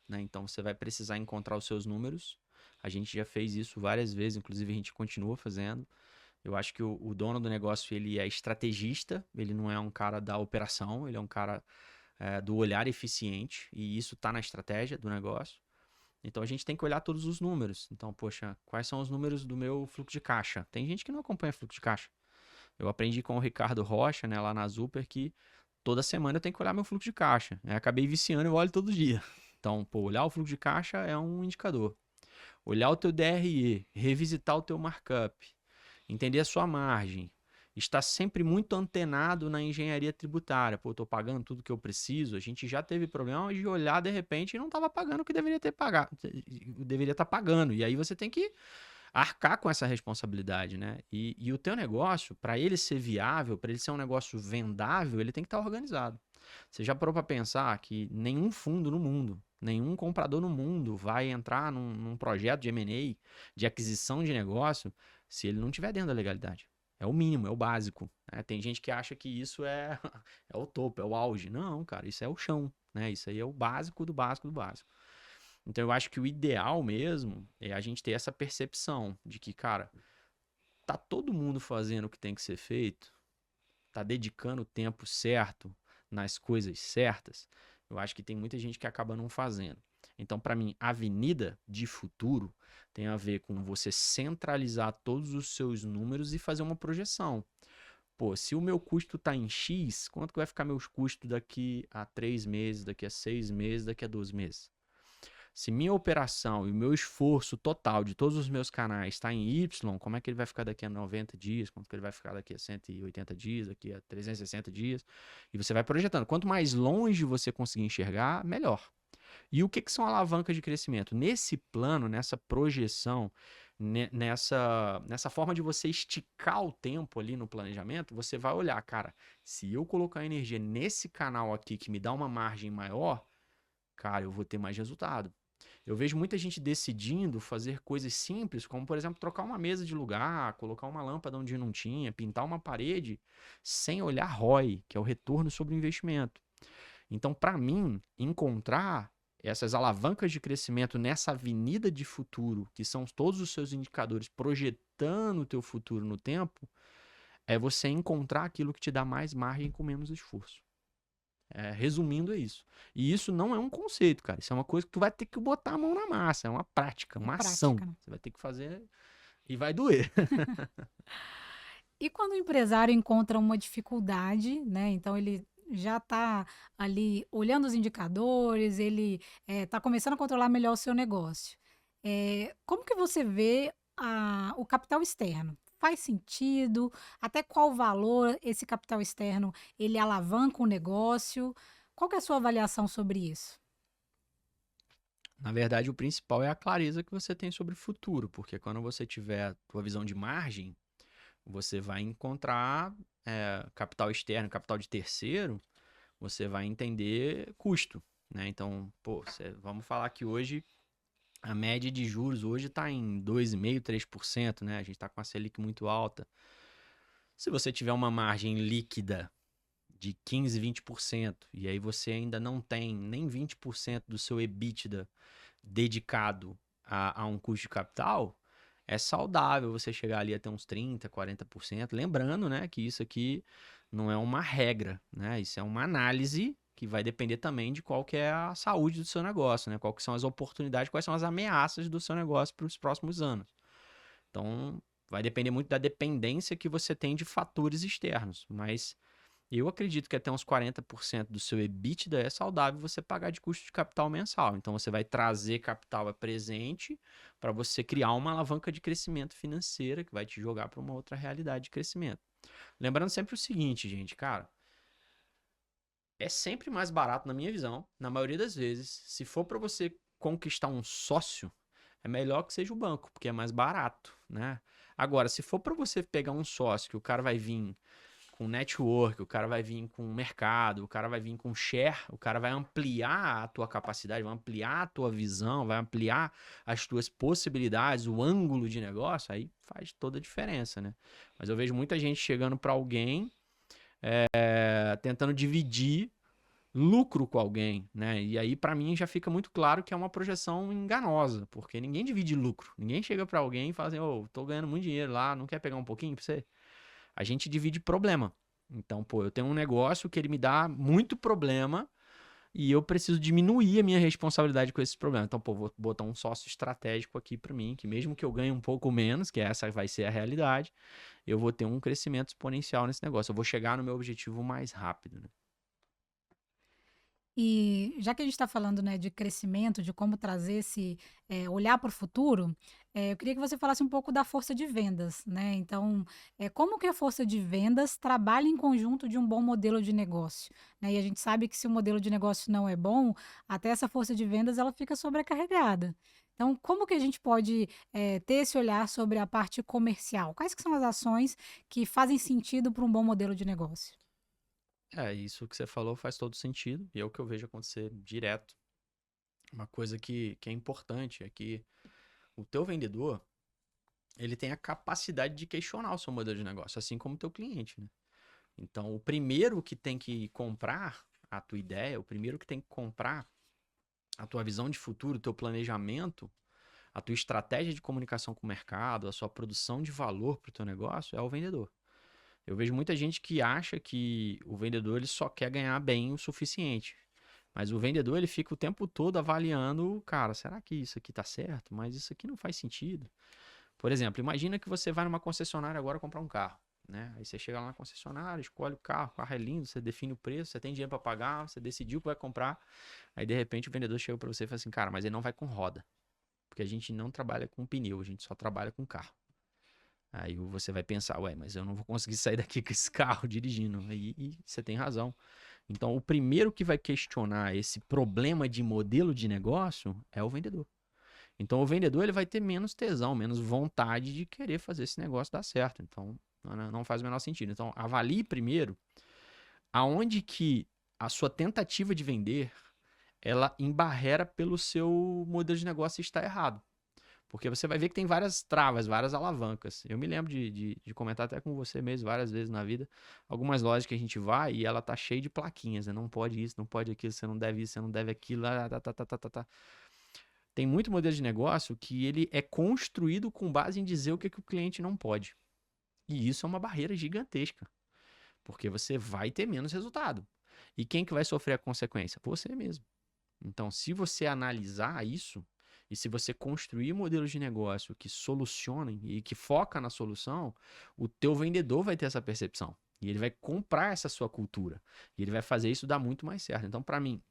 né? Então você vai precisar encontrar os seus números. A gente já fez isso várias vezes, inclusive a gente continua fazendo. Eu acho que o dono do negócio ele é estrategista, ele não é um cara da operação, ele é um cara do olhar eficiente, e isso está na estratégia do negócio. Então a gente tem que olhar todos os números. Então, poxa, quais são os números do meu fluxo de caixa? Tem gente que não acompanha fluxo de caixa. Eu aprendi com o Ricardo Rocha, né, lá na Zuper, que toda semana eu tenho que olhar meu fluxo de caixa. Eu acabei viciando, eu olho todo dia. Então, pô, olhar o fluxo de caixa é um indicador. Olhar o teu DRE, revisitar o teu markup, entender a sua margem, estar sempre muito antenado na engenharia tributária. Pô, eu estou pagando tudo que eu preciso. A gente já teve problema de olhar de repente e não estava pagando o que deveria ter pagado, deveria estar pagando. E aí você tem que arcar com essa responsabilidade, né? E o teu negócio, para ele ser viável, para ele ser um negócio vendável, ele tem que estar organizado. Você já parou para pensar que nenhum fundo no mundo, nenhum comprador no mundo vai entrar num projeto de M&A, de aquisição de negócio, se ele não tiver dentro da legalidade. É o mínimo, é o básico. Né? Tem gente que acha que isso é, é o topo, é o auge. Não, cara, isso é o chão. Né? Isso aí é o básico do básico do básico. Então eu acho que o ideal mesmo é a gente ter essa percepção de que, cara, tá todo mundo fazendo o que tem que ser feito, tá dedicando o tempo certo nas coisas certas. Eu acho que tem muita gente que acaba não fazendo. Então, para mim, a avenida de futuro tem a ver com você centralizar todos os seus números e fazer uma projeção. Pô, se o meu custo está em X, quanto que vai ficar meus custos daqui a 3 meses, daqui a 6 meses, daqui a 12 meses? Se minha operação e o meu esforço total de todos os meus canais está em Y, como é que ele vai ficar daqui a 90 dias? Quanto que ele vai ficar daqui a 180 dias, daqui a 360 dias? E você vai projetando. Quanto mais longe você conseguir enxergar, melhor. E o que são alavancas de crescimento? Nesse plano, nessa projeção, nessa forma de você esticar o tempo ali no planejamento, você vai olhar, cara, se eu colocar energia nesse canal aqui que me dá uma margem maior, cara, eu vou ter mais resultado. Eu vejo muita gente decidindo fazer coisas simples, como, por exemplo, trocar uma mesa de lugar, colocar uma lâmpada onde não tinha, pintar uma parede, sem olhar ROI, que é o retorno sobre o investimento. Então, para mim, encontrar essas alavancas de crescimento nessa avenida de futuro, que são todos os seus indicadores projetando o teu futuro no tempo, é você encontrar aquilo que te dá mais margem com menos esforço. Resumindo, é isso. E isso não é um conceito, cara. Isso é uma coisa que tu vai ter que botar a mão na massa. É uma prática, uma ação. Prática, né? Você vai ter que fazer e vai doer. E quando o empresário encontra uma dificuldade, né? Então ele já está ali olhando os indicadores, ele está começando a controlar melhor o seu negócio. Como que você vê o capital externo? Faz sentido? Até qual valor esse capital externo ele alavanca o negócio? Qual que é a sua avaliação sobre isso? Na verdade, o principal é a clareza que você tem sobre o futuro, porque quando você tiver a tua visão de margem, você vai encontrar capital externo, capital de terceiro, você vai entender custo, né? Então, pô, vamos falar que hoje a média de juros hoje está em 2,5%, 3%, né? A gente está com a Selic muito alta. Se você tiver uma margem líquida de 15, 20%, e aí você ainda não tem nem 20% do seu EBITDA dedicado a um custo de capital, é saudável você chegar ali até uns 30, 40%. Lembrando, né, que isso aqui não é uma regra, né? Isso é uma análise que vai depender também de qual que é a saúde do seu negócio, né? Qual que são as oportunidades, quais são as ameaças do seu negócio para os próximos anos. Então, vai depender muito da dependência que você tem de fatores externos, mas eu acredito que até uns 40% do seu EBITDA é saudável você pagar de custo de capital mensal. Então você vai trazer capital a presente para você criar uma alavanca de crescimento financeira que vai te jogar para uma outra realidade de crescimento. Lembrando sempre o seguinte, gente, cara, é sempre mais barato, na minha visão, na maioria das vezes, se for para você conquistar um sócio, é melhor que seja o banco, porque é mais barato, né? Agora, se for para você pegar um sócio que o cara vai vir com network, o cara vai vir com mercado, o cara vai vir com share, o cara vai ampliar a tua capacidade, vai ampliar a tua visão, vai ampliar as tuas possibilidades, o ângulo de negócio, aí faz toda a diferença, né? Mas eu vejo muita gente chegando para alguém tentando dividir lucro com alguém, né? E aí para mim já fica muito claro que é uma projeção enganosa, porque ninguém divide lucro. Ninguém chega para alguém e fala assim: "Ô, tô ganhando muito dinheiro lá, não quer pegar um pouquinho para você?" A gente divide problema. Então, pô, eu tenho um negócio que ele me dá muito problema, e eu preciso diminuir a minha responsabilidade com esses problemas. Então, pô, vou botar um sócio estratégico aqui para mim, que mesmo que eu ganhe um pouco menos, que essa vai ser a realidade, eu vou ter um crescimento exponencial nesse negócio. Eu vou chegar no meu objetivo mais rápido, né? E já que a gente está falando, né, de crescimento, de como trazer esse olhar para o futuro, eu queria que você falasse um pouco da força de vendas, né? Então, como que a força de vendas trabalha em conjunto de um bom modelo de negócio, né? E a gente sabe que se o modelo de negócio não é bom, até essa força de vendas ela fica sobrecarregada. Então, como que a gente pode ter esse olhar sobre a parte comercial? Quais que são as ações que fazem sentido para um bom modelo de negócio? Isso que você falou faz todo sentido, e é o que eu vejo acontecer direto. Uma coisa que é importante é que o teu vendedor, ele tem a capacidade de questionar o seu modelo de negócio, assim como o teu cliente, né? Então, o primeiro que tem que comprar a tua ideia, o primeiro que tem que comprar a tua visão de futuro, o teu planejamento, a tua estratégia de comunicação com o mercado, a sua produção de valor para o teu negócio é o vendedor. Eu vejo muita gente que acha que o vendedor ele só quer ganhar bem o suficiente. Mas o vendedor ele fica o tempo todo avaliando, cara, será que isso aqui tá certo? Mas isso aqui não faz sentido. Por exemplo, imagina que você vai numa concessionária agora comprar um carro, né? Aí você chega lá na concessionária, escolhe o carro é lindo, você define o preço, você tem dinheiro para pagar, você decidiu que vai comprar. Aí de repente o vendedor chega para você e fala assim, cara, mas ele não vai com roda, porque a gente não trabalha com pneu, a gente só trabalha com carro. Aí você vai pensar, ué, mas eu não vou conseguir sair daqui com esse carro dirigindo. E você tem razão. Então, o primeiro que vai questionar esse problema de modelo de negócio é o vendedor. Então, o vendedor ele vai ter menos tesão, menos vontade de querer fazer esse negócio dar certo. Então, não faz o menor sentido. Então, avalie primeiro aonde que a sua tentativa de vender ela embarrera pelo seu modelo de negócio está errado. Porque você vai ver que tem várias travas, várias alavancas. Eu me lembro de comentar até com você mesmo várias vezes na vida. Algumas lojas que a gente vai e ela tá cheia de plaquinhas, né? Não pode isso, não pode aquilo, você não deve isso, você não deve aquilo. Tem muito modelo de negócio que ele é construído com base em dizer o que o cliente não pode. E isso é uma barreira gigantesca. Porque você vai ter menos resultado. E quem que vai sofrer a consequência? Você mesmo. Então, se você analisar isso, e se você construir modelos de negócio que solucionem e que foca na solução, o teu vendedor vai ter essa percepção. E ele vai comprar essa sua cultura. E ele vai fazer isso dar muito mais certo. Então, para mim,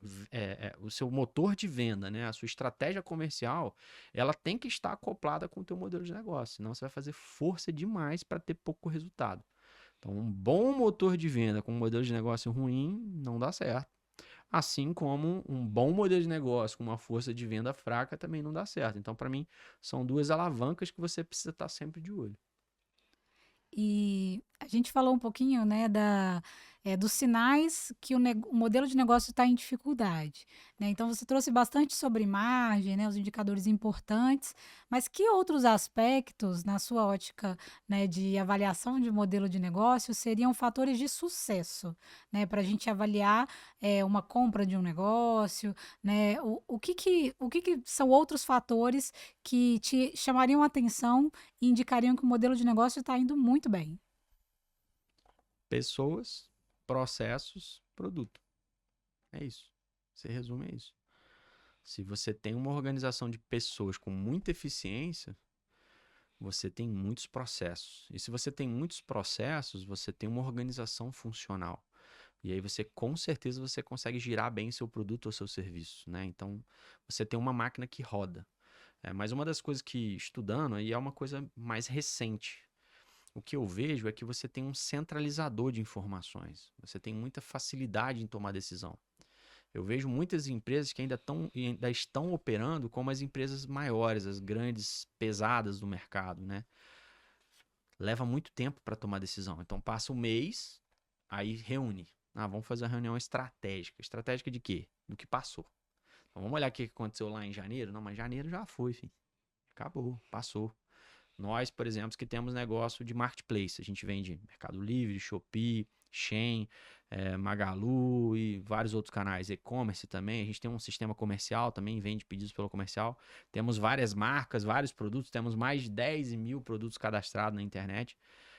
o seu motor de venda, né, a sua estratégia comercial, ela tem que estar acoplada com o teu modelo de negócio. Senão você vai fazer força demais para ter pouco resultado. Então, um bom motor de venda com um modelo de negócio ruim não dá certo. Assim como um bom modelo de negócio com uma força de venda fraca também não dá certo. Então, para mim, são duas alavancas que você precisa estar sempre de olho. E a gente falou um pouquinho, né, dos sinais que o modelo de negócio está em dificuldade, né? Então você trouxe bastante sobre margem, né, os indicadores importantes, mas que outros aspectos, na sua ótica, né, de avaliação de modelo de negócio, seriam fatores de sucesso, né, para a gente avaliar uma compra de um negócio, né? O que que são outros fatores que te chamariam a atenção e indicariam que o modelo de negócio está indo muito bem? Pessoas, processos, produto. É isso. Você resume é isso. Se você tem uma organização de pessoas com muita eficiência, você tem muitos processos. E se você tem muitos processos, você tem uma organização funcional. E aí você, com certeza, você consegue girar bem seu produto ou seu serviço, né? Então, você tem uma máquina que roda. Mas uma das coisas que, estudando, aí é uma coisa mais recente. O que eu vejo é que você tem um centralizador de informações. Você tem muita facilidade em tomar decisão. Eu vejo muitas empresas que ainda estão operando como as empresas maiores, as grandes, pesadas do mercado, né? Leva muito tempo para tomar decisão. Então passa um mês, aí reúne. Vamos fazer uma reunião estratégica. Estratégica de quê? Do que passou. Então vamos olhar o que aconteceu lá em janeiro? Não, mas janeiro já foi, filho. Acabou, passou. Nós, por exemplo, que temos negócio de marketplace. A gente vende Mercado Livre, Shopee, Shein, Magalu e vários outros canais. E-commerce também. A gente tem um sistema comercial também, vende pedidos pelo comercial. Temos várias marcas, vários produtos. Temos mais de 10 mil produtos cadastrados na internet.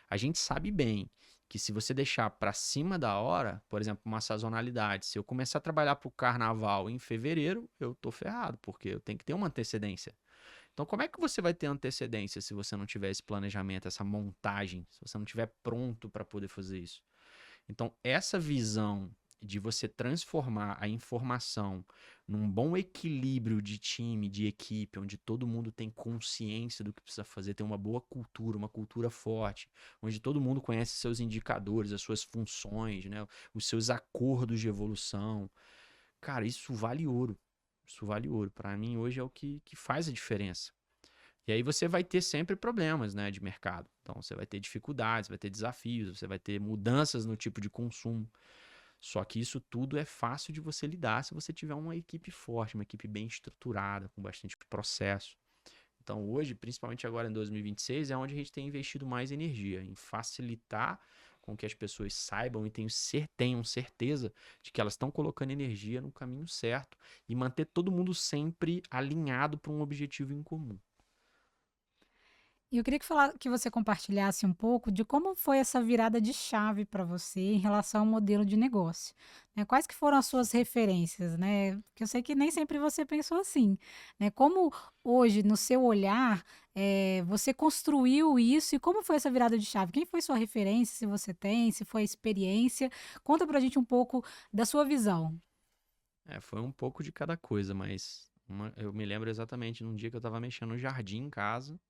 A gente sabe bem que se você deixar para cima da hora, por exemplo, uma sazonalidade, se eu começar a trabalhar para o carnaval em fevereiro, eu tô ferrado, porque eu tenho que ter uma antecedência. Então, como é que você vai ter antecedência se você não tiver esse planejamento, essa montagem, se você não tiver pronto para poder fazer isso? Então, essa visão de você transformar a informação num bom equilíbrio de time, de equipe, onde todo mundo tem consciência do que precisa fazer, tem uma boa cultura, uma cultura forte, onde todo mundo conhece seus indicadores, as suas funções, né, os seus acordos de evolução. Cara, isso vale ouro. Isso vale ouro. Para mim, hoje é o que faz a diferença. E aí você vai ter sempre problemas, né, de mercado. Então você vai ter dificuldades, vai ter desafios, você vai ter mudanças no tipo de consumo. Só que isso tudo é fácil de você lidar se você tiver uma equipe forte, uma equipe bem estruturada, com bastante processo. Então hoje, principalmente agora em 2026, é onde a gente tem investido mais energia, em facilitar com que as pessoas saibam e tenham certeza de que elas estão colocando energia no caminho certo e manter todo mundo sempre alinhado para um objetivo em comum. E eu queria que você compartilhasse um pouco de como foi essa virada de chave para você em relação ao modelo de negócio, né? Quais que foram as suas referências, né? Porque eu sei que nem sempre você pensou assim, né? Como hoje, no seu olhar, você construiu isso e como foi essa virada de chave? Quem foi sua referência, se você tem, se foi a experiência? Conta pra gente um pouco da sua visão. Foi um pouco de cada coisa, mas eu me lembro exatamente num dia que eu estava mexendo no jardim em casa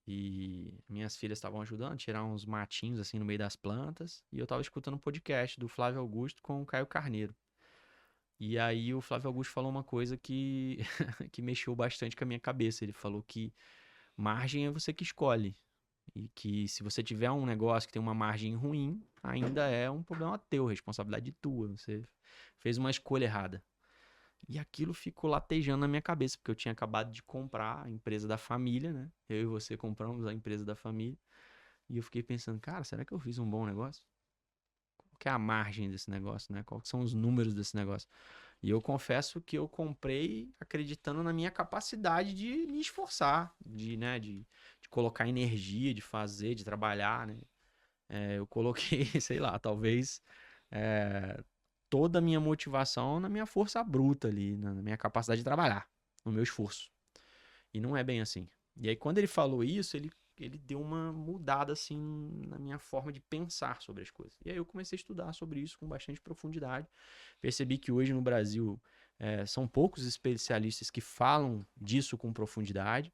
e minhas filhas estavam ajudando a tirar uns matinhos assim no meio das plantas e eu estava escutando um podcast do Flávio Augusto com o Caio Carneiro. E aí o Flávio Augusto falou uma coisa que, que mexeu bastante com a minha cabeça. Ele falou que margem é você que escolhe. E que se você tiver um negócio que tem uma margem ruim, ainda é um problema teu, responsabilidade tua. Você fez uma escolha errada. E aquilo ficou latejando na minha cabeça, porque eu tinha acabado de comprar a empresa da família, né? Eu e você compramos a empresa da família. E eu fiquei pensando, cara, será que eu fiz um bom negócio? Qual que é a margem desse negócio, né? Quais são os números desse negócio? E eu confesso que eu comprei acreditando na minha capacidade de me esforçar, de colocar energia, de fazer, de trabalhar, né? Eu coloquei, sei lá, talvez é, toda a minha motivação na minha força bruta ali, na minha capacidade de trabalhar, no meu esforço. E não é bem assim. E aí, quando ele falou isso, ele deu uma mudada assim na minha forma de pensar sobre as coisas. E aí eu comecei a estudar sobre isso com bastante profundidade. Percebi que hoje no Brasil são poucos especialistas que falam disso com profundidade.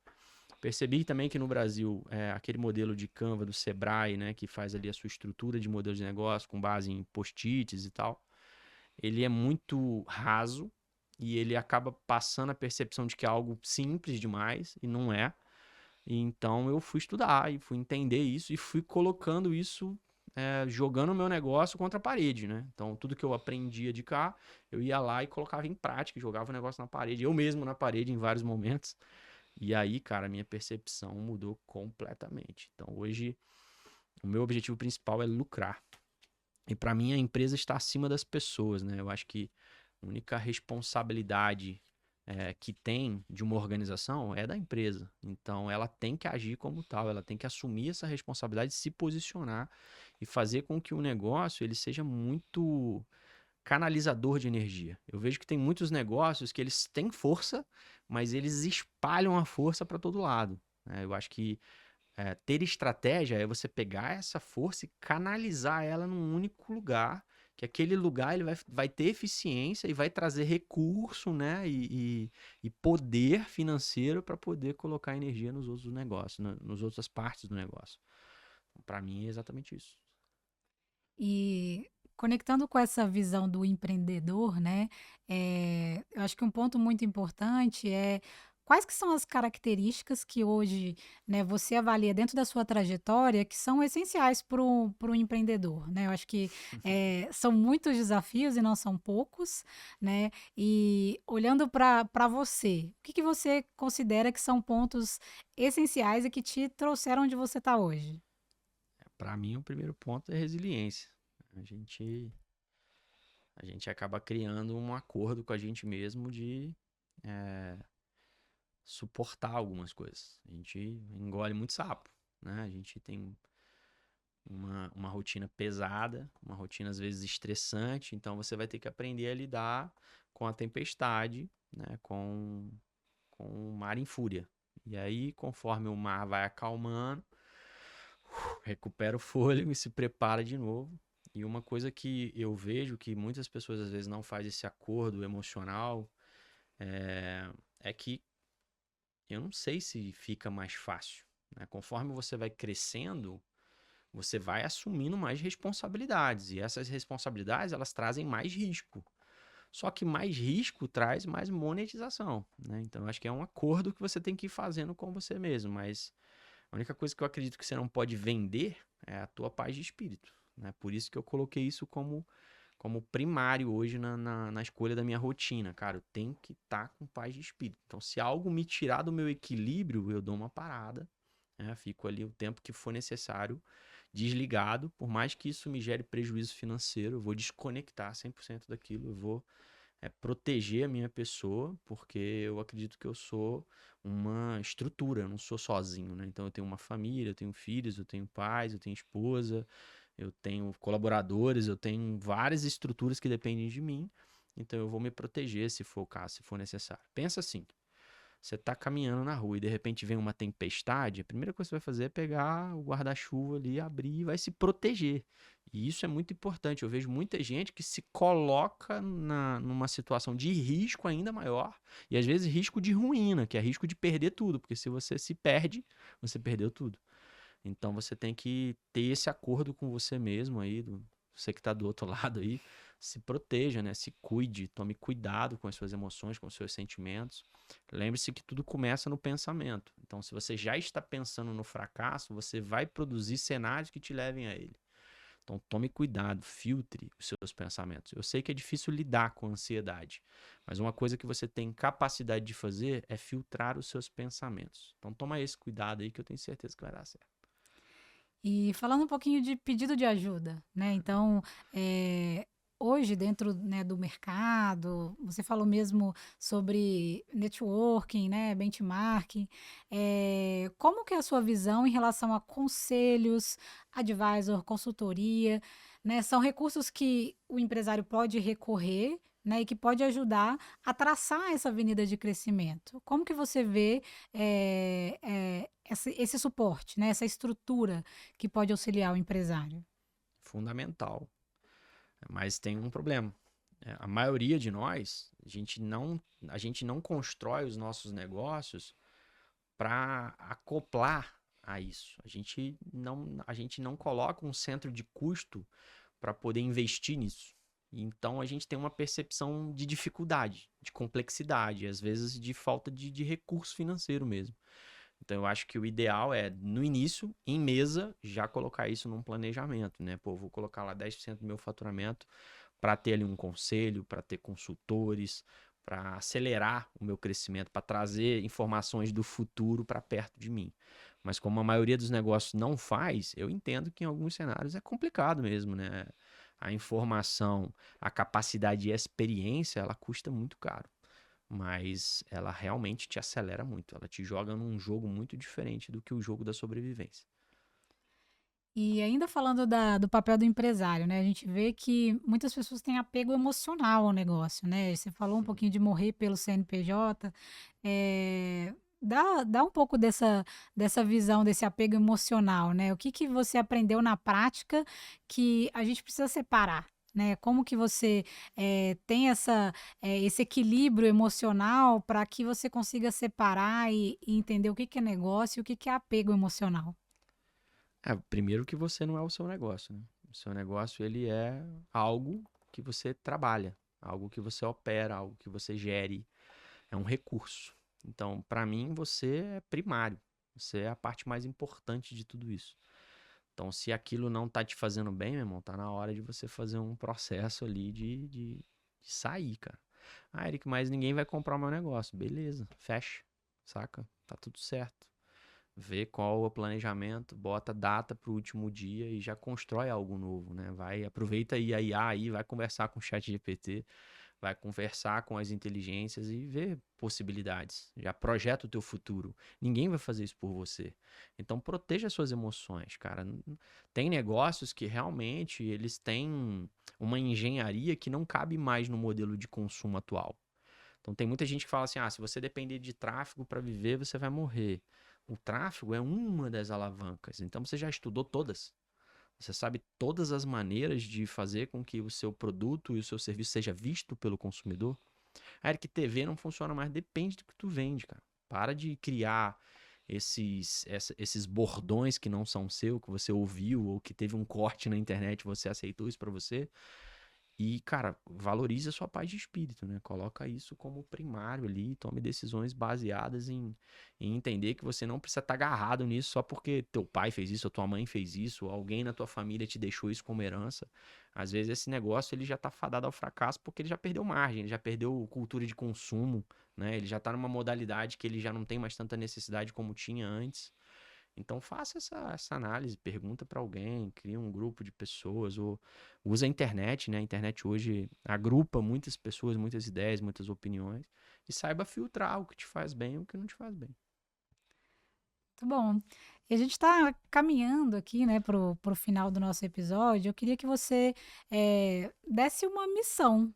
Percebi também que no Brasil, aquele modelo de Canva do Sebrae, né, que faz ali a sua estrutura de modelo de negócio com base em post-its e tal, ele é muito raso e ele acaba passando a percepção de que é algo simples demais e não é. E então eu fui estudar e fui entender isso e fui colocando isso, jogando o meu negócio contra a parede, né? Então tudo que eu aprendia de cá, eu ia lá e colocava em prática, jogava o negócio na parede, eu mesmo na parede em vários momentos. E aí, cara, a minha percepção mudou completamente. Então hoje o meu objetivo principal é lucrar. E para mim a empresa está acima das pessoas, né? Eu acho que a única responsabilidade que tem de uma organização é da empresa. Então ela tem que agir como tal, ela tem que assumir essa responsabilidade, se posicionar e fazer com que o negócio ele seja muito canalizador de energia. Eu vejo que tem muitos negócios que eles têm força, mas eles espalham a força para todo lado, né? Eu acho que ter estratégia é você pegar essa força e canalizar ela num único lugar, que aquele lugar ele vai ter eficiência e vai trazer recurso, né, e poder financeiro para poder colocar energia nos outros negócios, nos outras partes do negócio. Para mim é exatamente isso. E conectando com essa visão do empreendedor, né, eu acho que um ponto muito importante é quais que são as características que hoje, né, você avalia dentro da sua trajetória que são essenciais para o empreendedor, né? Eu acho que são muitos desafios e não são poucos, né? E olhando para você, o que que você considera que são pontos essenciais e que te trouxeram onde você está hoje? Para mim o primeiro ponto é resiliência. A gente a gente acaba criando um acordo com a gente mesmo de é, suportar algumas coisas. A gente engole muito sapo, né? A gente tem uma rotina pesada, uma rotina às vezes estressante, então você vai ter que aprender a lidar com a tempestade, né, com o mar em fúria. E aí, conforme o mar vai acalmando, recupera o fôlego e se prepara de novo. E uma coisa que eu vejo que muitas pessoas às vezes não fazem esse acordo emocional é que eu não sei se fica mais fácil, né? Conforme você vai crescendo, você vai assumindo mais responsabilidades. E essas responsabilidades, elas trazem mais risco. Só que mais risco traz mais monetização, né? Então, eu acho que é um acordo que você tem que ir fazendo com você mesmo. Mas a única coisa que eu acredito que você não pode vender é a tua paz de espírito, né? Por isso que eu coloquei isso como primário hoje na escolha da minha rotina. Cara, eu tenho que estar com paz de espírito. Então, se algo me tirar do meu equilíbrio, eu dou uma parada, né? Fico ali o tempo que for necessário, desligado. Por mais que isso me gere prejuízo financeiro, eu vou desconectar 100% daquilo, eu vou proteger a minha pessoa, porque eu acredito que eu sou uma estrutura, eu não sou sozinho, né? Então eu tenho uma família, eu tenho filhos, eu tenho pais, eu tenho esposa, eu tenho colaboradores, eu tenho várias estruturas que dependem de mim, então eu vou me proteger se for o caso, se for necessário. Pensa assim, você está caminhando na rua e de repente vem uma tempestade, a primeira coisa que você vai fazer é pegar o guarda-chuva ali, abrir e vai se proteger. E isso é muito importante. Eu vejo muita gente que se coloca numa situação de risco ainda maior, e às vezes risco de ruína, que é risco de perder tudo, porque se você se perde, você perdeu tudo. Então você tem que ter esse acordo com você mesmo aí, você que está do outro lado aí, se proteja, né? Se cuide, tome cuidado com as suas emoções, com os seus sentimentos. Lembre-se que tudo começa no pensamento. Então, se você já está pensando no fracasso, você vai produzir cenários que te levem a ele. Então, tome cuidado, filtre os seus pensamentos. Eu sei que é difícil lidar com a ansiedade, mas uma coisa que você tem capacidade de fazer é filtrar os seus pensamentos. Então, toma esse cuidado aí que eu tenho certeza que vai dar certo. E falando um pouquinho de pedido de ajuda, né? Então, hoje dentro, né, do mercado, você falou mesmo sobre networking, né, benchmarking. Como que é a sua visão em relação a conselhos, advisor, consultoria, né? São recursos que o empresário pode recorrer, né, e que pode ajudar a traçar essa avenida de crescimento. Como que você vê esse suporte, né, essa estrutura que pode auxiliar o empresário? Fundamental. Mas tem um problema. A maioria de nós, a gente não constrói os nossos negócios para acoplar a isso. A gente não coloca um centro de custo para poder investir nisso. Então a gente tem uma percepção de dificuldade, de complexidade, às vezes de falta de recurso financeiro mesmo. Então eu acho que o ideal é, no início, em mesa, já colocar isso num planejamento, né? Pô, vou colocar lá 10% do meu faturamento para ter ali um conselho, para ter consultores, para acelerar o meu crescimento, para trazer informações do futuro para perto de mim. Mas como a maioria dos negócios não faz, eu entendo que em alguns cenários é complicado mesmo, né? A informação, a capacidade e a experiência, ela custa muito caro. Mas ela realmente te acelera muito. Ela te joga num jogo muito diferente do que o jogo da sobrevivência. E ainda falando do papel do empresário, né? A gente vê que muitas pessoas têm apego emocional ao negócio, né? Você falou um Hum. pouquinho de morrer pelo CNPJ. Dá um pouco dessa visão, desse apego emocional, né? O que que você aprendeu na prática que a gente precisa separar? Né? Como que você tem esse equilíbrio emocional para que você consiga separar e entender o que que é negócio e o que que é apego emocional? Primeiro que você não é o seu negócio, né? O seu negócio, ele é algo que você trabalha, algo que você opera, algo que você gere, é um recurso. Então, para mim, você é primário. Você é a parte mais importante de tudo isso. Então, se aquilo não tá te fazendo bem, meu irmão, tá na hora de você fazer um processo ali de sair, cara. Ah, Eric, mas ninguém vai comprar o meu negócio. Beleza, fecha, saca? Tá tudo certo. Vê qual é o planejamento, bota data pro último dia e já constrói algo novo, né? Vai, aproveita aí a IA aí, vai conversar com o chat GPT, vai conversar com as inteligências e ver possibilidades. Já projeta o teu futuro. Ninguém vai fazer isso por você. Então proteja suas emoções, cara. Tem negócios que realmente eles têm uma engenharia que não cabe mais no modelo de consumo atual. Então tem muita gente que fala assim: "Ah, se você depender de tráfego para viver, você vai morrer". O tráfego é uma das alavancas. Então você já estudou todas. Você sabe todas as maneiras de fazer com que o seu produto e o seu serviço seja visto pelo consumidor? A Eric TV não funciona mais, depende do que tu vende, cara. Para de criar esses bordões que não são seu, que você ouviu ou que teve um corte na internet e você aceitou isso para você. E, cara, valorize a sua paz de espírito, né? Coloca isso como primário ali, tome decisões baseadas em entender que você não precisa estar agarrado nisso só porque teu pai fez isso, ou tua mãe fez isso, ou alguém na tua família te deixou isso como herança. Às vezes esse negócio ele já tá fadado ao fracasso porque ele já perdeu margem, ele já perdeu cultura de consumo, né? Ele já tá numa modalidade que ele já não tem mais tanta necessidade como tinha antes. Então faça essa análise, pergunta para alguém, cria um grupo de pessoas, ou usa a internet, né? A internet hoje agrupa muitas pessoas, muitas ideias, muitas opiniões, e saiba filtrar o que te faz bem e o que não te faz bem. Muito bom. E a gente está caminhando aqui, né, pro final do nosso episódio. Eu queria que você desse uma missão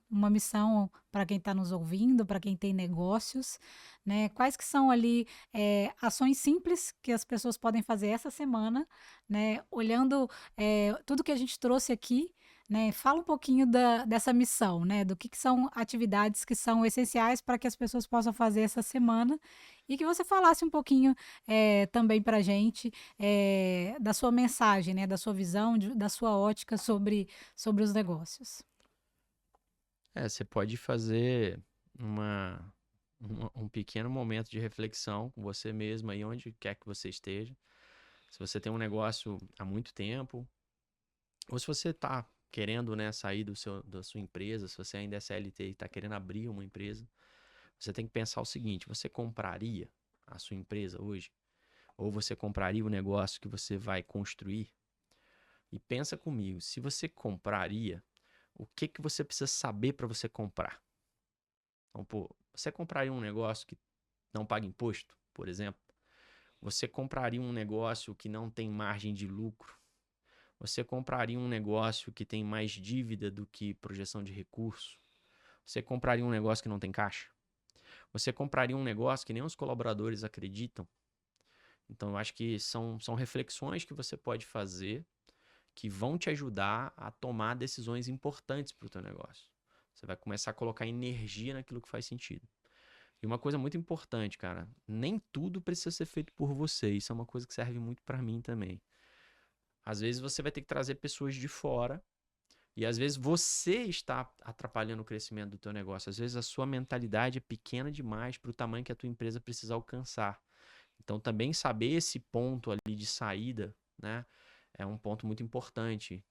para quem está nos ouvindo, para quem tem negócios, né? Quais que são ali ações simples que as pessoas podem fazer essa semana, né? Olhando tudo que a gente trouxe aqui, né? Fala um pouquinho dessa missão, né? Do que são atividades que são essenciais para que as pessoas possam fazer essa semana e que você falasse um pouquinho também para a gente da sua mensagem, né, da sua visão, da sua ótica sobre os negócios. Você pode fazer uma, um pequeno momento de reflexão com você mesmo aí, onde quer que você esteja. Se você tem um negócio há muito tempo, ou se você está querendo, né, sair da sua empresa, se você ainda é CLT e está querendo abrir uma empresa, você tem que pensar o seguinte: você compraria a sua empresa hoje? Ou você compraria o negócio que você vai construir? E pensa comigo, se você compraria, o que que você precisa saber para você comprar? Então, pô, você compraria um negócio que não paga imposto, por exemplo? Você compraria um negócio que não tem margem de lucro? Você compraria um negócio que tem mais dívida do que projeção de recurso? Você compraria um negócio que não tem caixa? Você compraria um negócio que nem os colaboradores acreditam? Então, eu acho que são reflexões que você pode fazer que vão te ajudar a tomar decisões importantes para o teu negócio. Você vai começar a colocar energia naquilo que faz sentido. E uma coisa muito importante, cara, nem tudo precisa ser feito por você. Isso é uma coisa que serve muito para mim também. Às vezes você vai ter que trazer pessoas de fora e às vezes você está atrapalhando o crescimento do teu negócio. Às vezes a sua mentalidade é pequena demais para o tamanho que a tua empresa precisa alcançar. Então, também saber esse ponto ali de saída, né, é um ponto muito importante.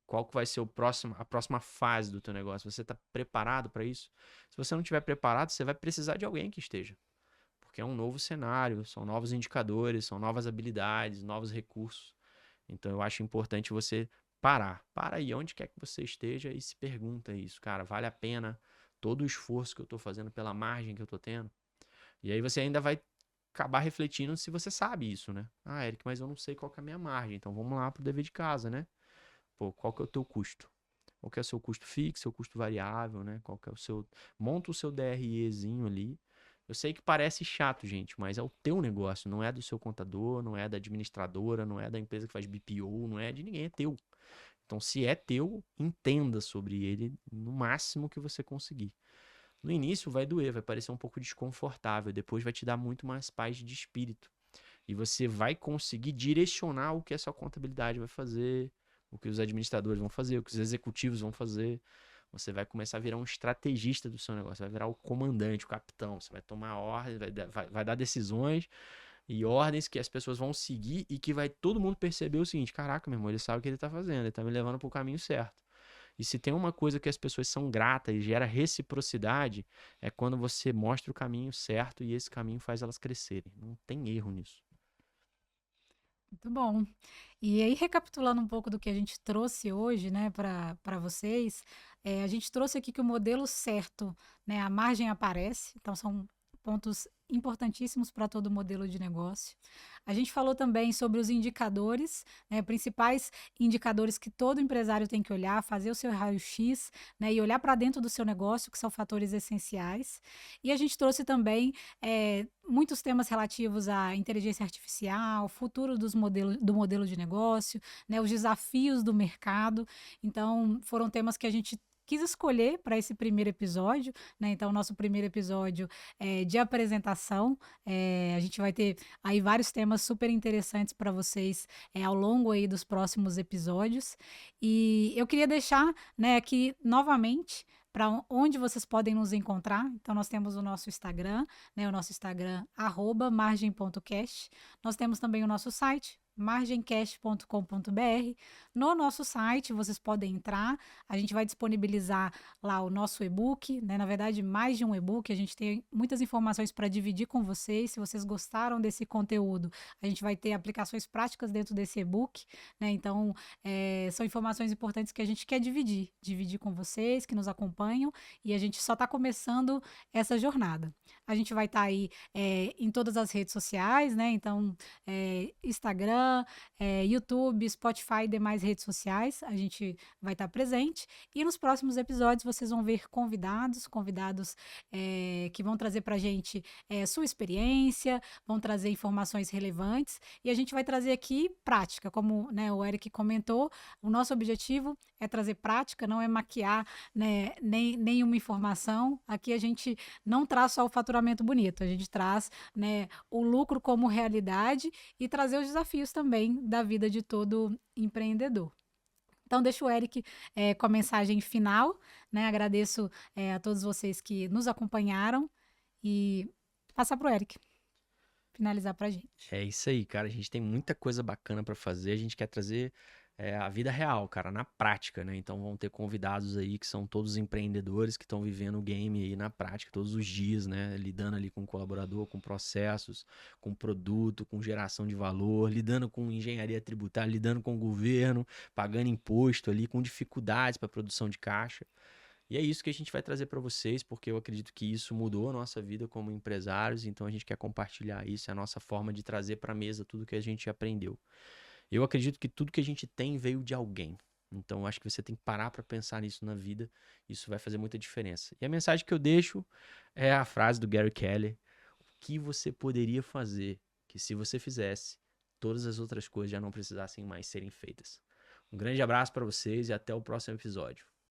Qual que vai ser a próxima fase do teu negócio? Você está preparado para isso? Se você não estiver preparado, você vai precisar de alguém que esteja. Porque é um novo cenário, são novos indicadores, são novas habilidades, novos recursos. Então, eu acho importante você parar. Para aí, onde quer que você esteja e se pergunta isso. Cara, vale a pena todo o esforço que eu estou fazendo pela margem que eu estou tendo? E aí você ainda vai acabar refletindo se você sabe isso, né? Ah, Eric, mas eu não sei qual que é a minha margem. Então vamos lá pro dever de casa, né? Pô, qual que é o teu custo? Qual que é o seu custo fixo, seu custo variável, né? Qual que é o seu... Monta o seu DREzinho ali. Eu sei que parece chato, gente, mas é o teu negócio, não é do seu contador, não é da administradora, não é da empresa que faz BPO, não é de ninguém, é teu. Então, se é teu, entenda sobre ele no máximo que você conseguir. No início vai doer, vai parecer um pouco desconfortável, depois vai te dar muito mais paz de espírito. E você vai conseguir direcionar o que a sua contabilidade vai fazer, o que os administradores vão fazer, o que os executivos vão fazer. Você vai começar a virar um estrategista do seu negócio, vai virar o comandante, o capitão. Você vai tomar ordens, vai dar decisões e ordens que as pessoas vão seguir e que vai todo mundo perceber o seguinte: caraca, meu irmão, ele sabe o que ele está fazendo, ele está me levando para o caminho certo. E se tem uma coisa que as pessoas são gratas e gera reciprocidade, é quando você mostra o caminho certo e esse caminho faz elas crescerem. Não tem erro nisso. Muito bom. E aí, recapitulando um pouco do que a gente trouxe hoje, né, para vocês, a gente trouxe aqui que o modelo certo, né, a margem aparece, então são pontos importantíssimos para todo modelo de negócio. A gente falou também sobre os indicadores, né, principais indicadores que todo empresário tem que olhar, fazer o seu raio-x, né, e olhar para dentro do seu negócio, que são fatores essenciais. E a gente trouxe também muitos temas relativos à inteligência artificial, futuro do modelo de negócio, né, os desafios do mercado. Então, foram temas que a gente quis escolher para esse primeiro episódio, né? Então, nosso primeiro episódio é de apresentação. A gente vai ter aí vários temas super interessantes para vocês ao longo aí dos próximos episódios. E eu queria deixar, né, aqui novamente para onde vocês podem nos encontrar. Então, nós temos o nosso Instagram, né? O nosso Instagram, @margem.cast. Nós temos também o nosso site, margencast.com.br. No nosso site, vocês podem entrar, a gente vai disponibilizar lá o nosso e-book, né? Na verdade, mais de um e-book, a gente tem muitas informações para dividir com vocês. Se vocês gostaram desse conteúdo, a gente vai ter aplicações práticas dentro desse e-book, né? Então, são informações importantes que a gente quer dividir com vocês, que nos acompanham, e a gente só está começando essa jornada. A gente vai estar aí em todas as redes sociais, né? Então, Instagram, YouTube, Spotify e demais redes sociais, a gente vai estar presente. E nos próximos episódios vocês vão ver convidados que vão trazer para a gente sua experiência, vão trazer informações relevantes e a gente vai trazer aqui prática, como, né, o Eric comentou, o nosso objetivo é trazer prática, não é maquiar, né, nenhuma informação. Aqui a gente não traz só o faturamento bonito, a gente traz, né, o lucro como realidade e trazer os desafios também da vida de todo empreendedor. Então, deixa o Eric com a mensagem final, né? Agradeço a todos vocês que nos acompanharam e passar para o Eric finalizar para a gente. É isso aí, cara. A gente tem muita coisa bacana para fazer. A gente quer trazer a vida real, cara, na prática, né? Então vão ter convidados aí que são todos empreendedores que estão vivendo o game aí na prática todos os dias, né? Lidando ali com o colaborador, com processos, com produto, com geração de valor, lidando com engenharia tributária, lidando com o governo, pagando imposto ali, com dificuldades para produção de caixa. E é isso que a gente vai trazer para vocês, porque eu acredito que isso mudou a nossa vida como empresários, então a gente quer compartilhar isso, é a nossa forma de trazer para a mesa tudo que a gente aprendeu. Eu acredito que tudo que a gente tem veio de alguém. Então, eu acho que você tem que parar para pensar nisso na vida. Isso vai fazer muita diferença. E a mensagem que eu deixo é a frase do Gary Keller: o que você poderia fazer que, se você fizesse, todas as outras coisas já não precisassem mais serem feitas. Um grande abraço para vocês e até o próximo episódio.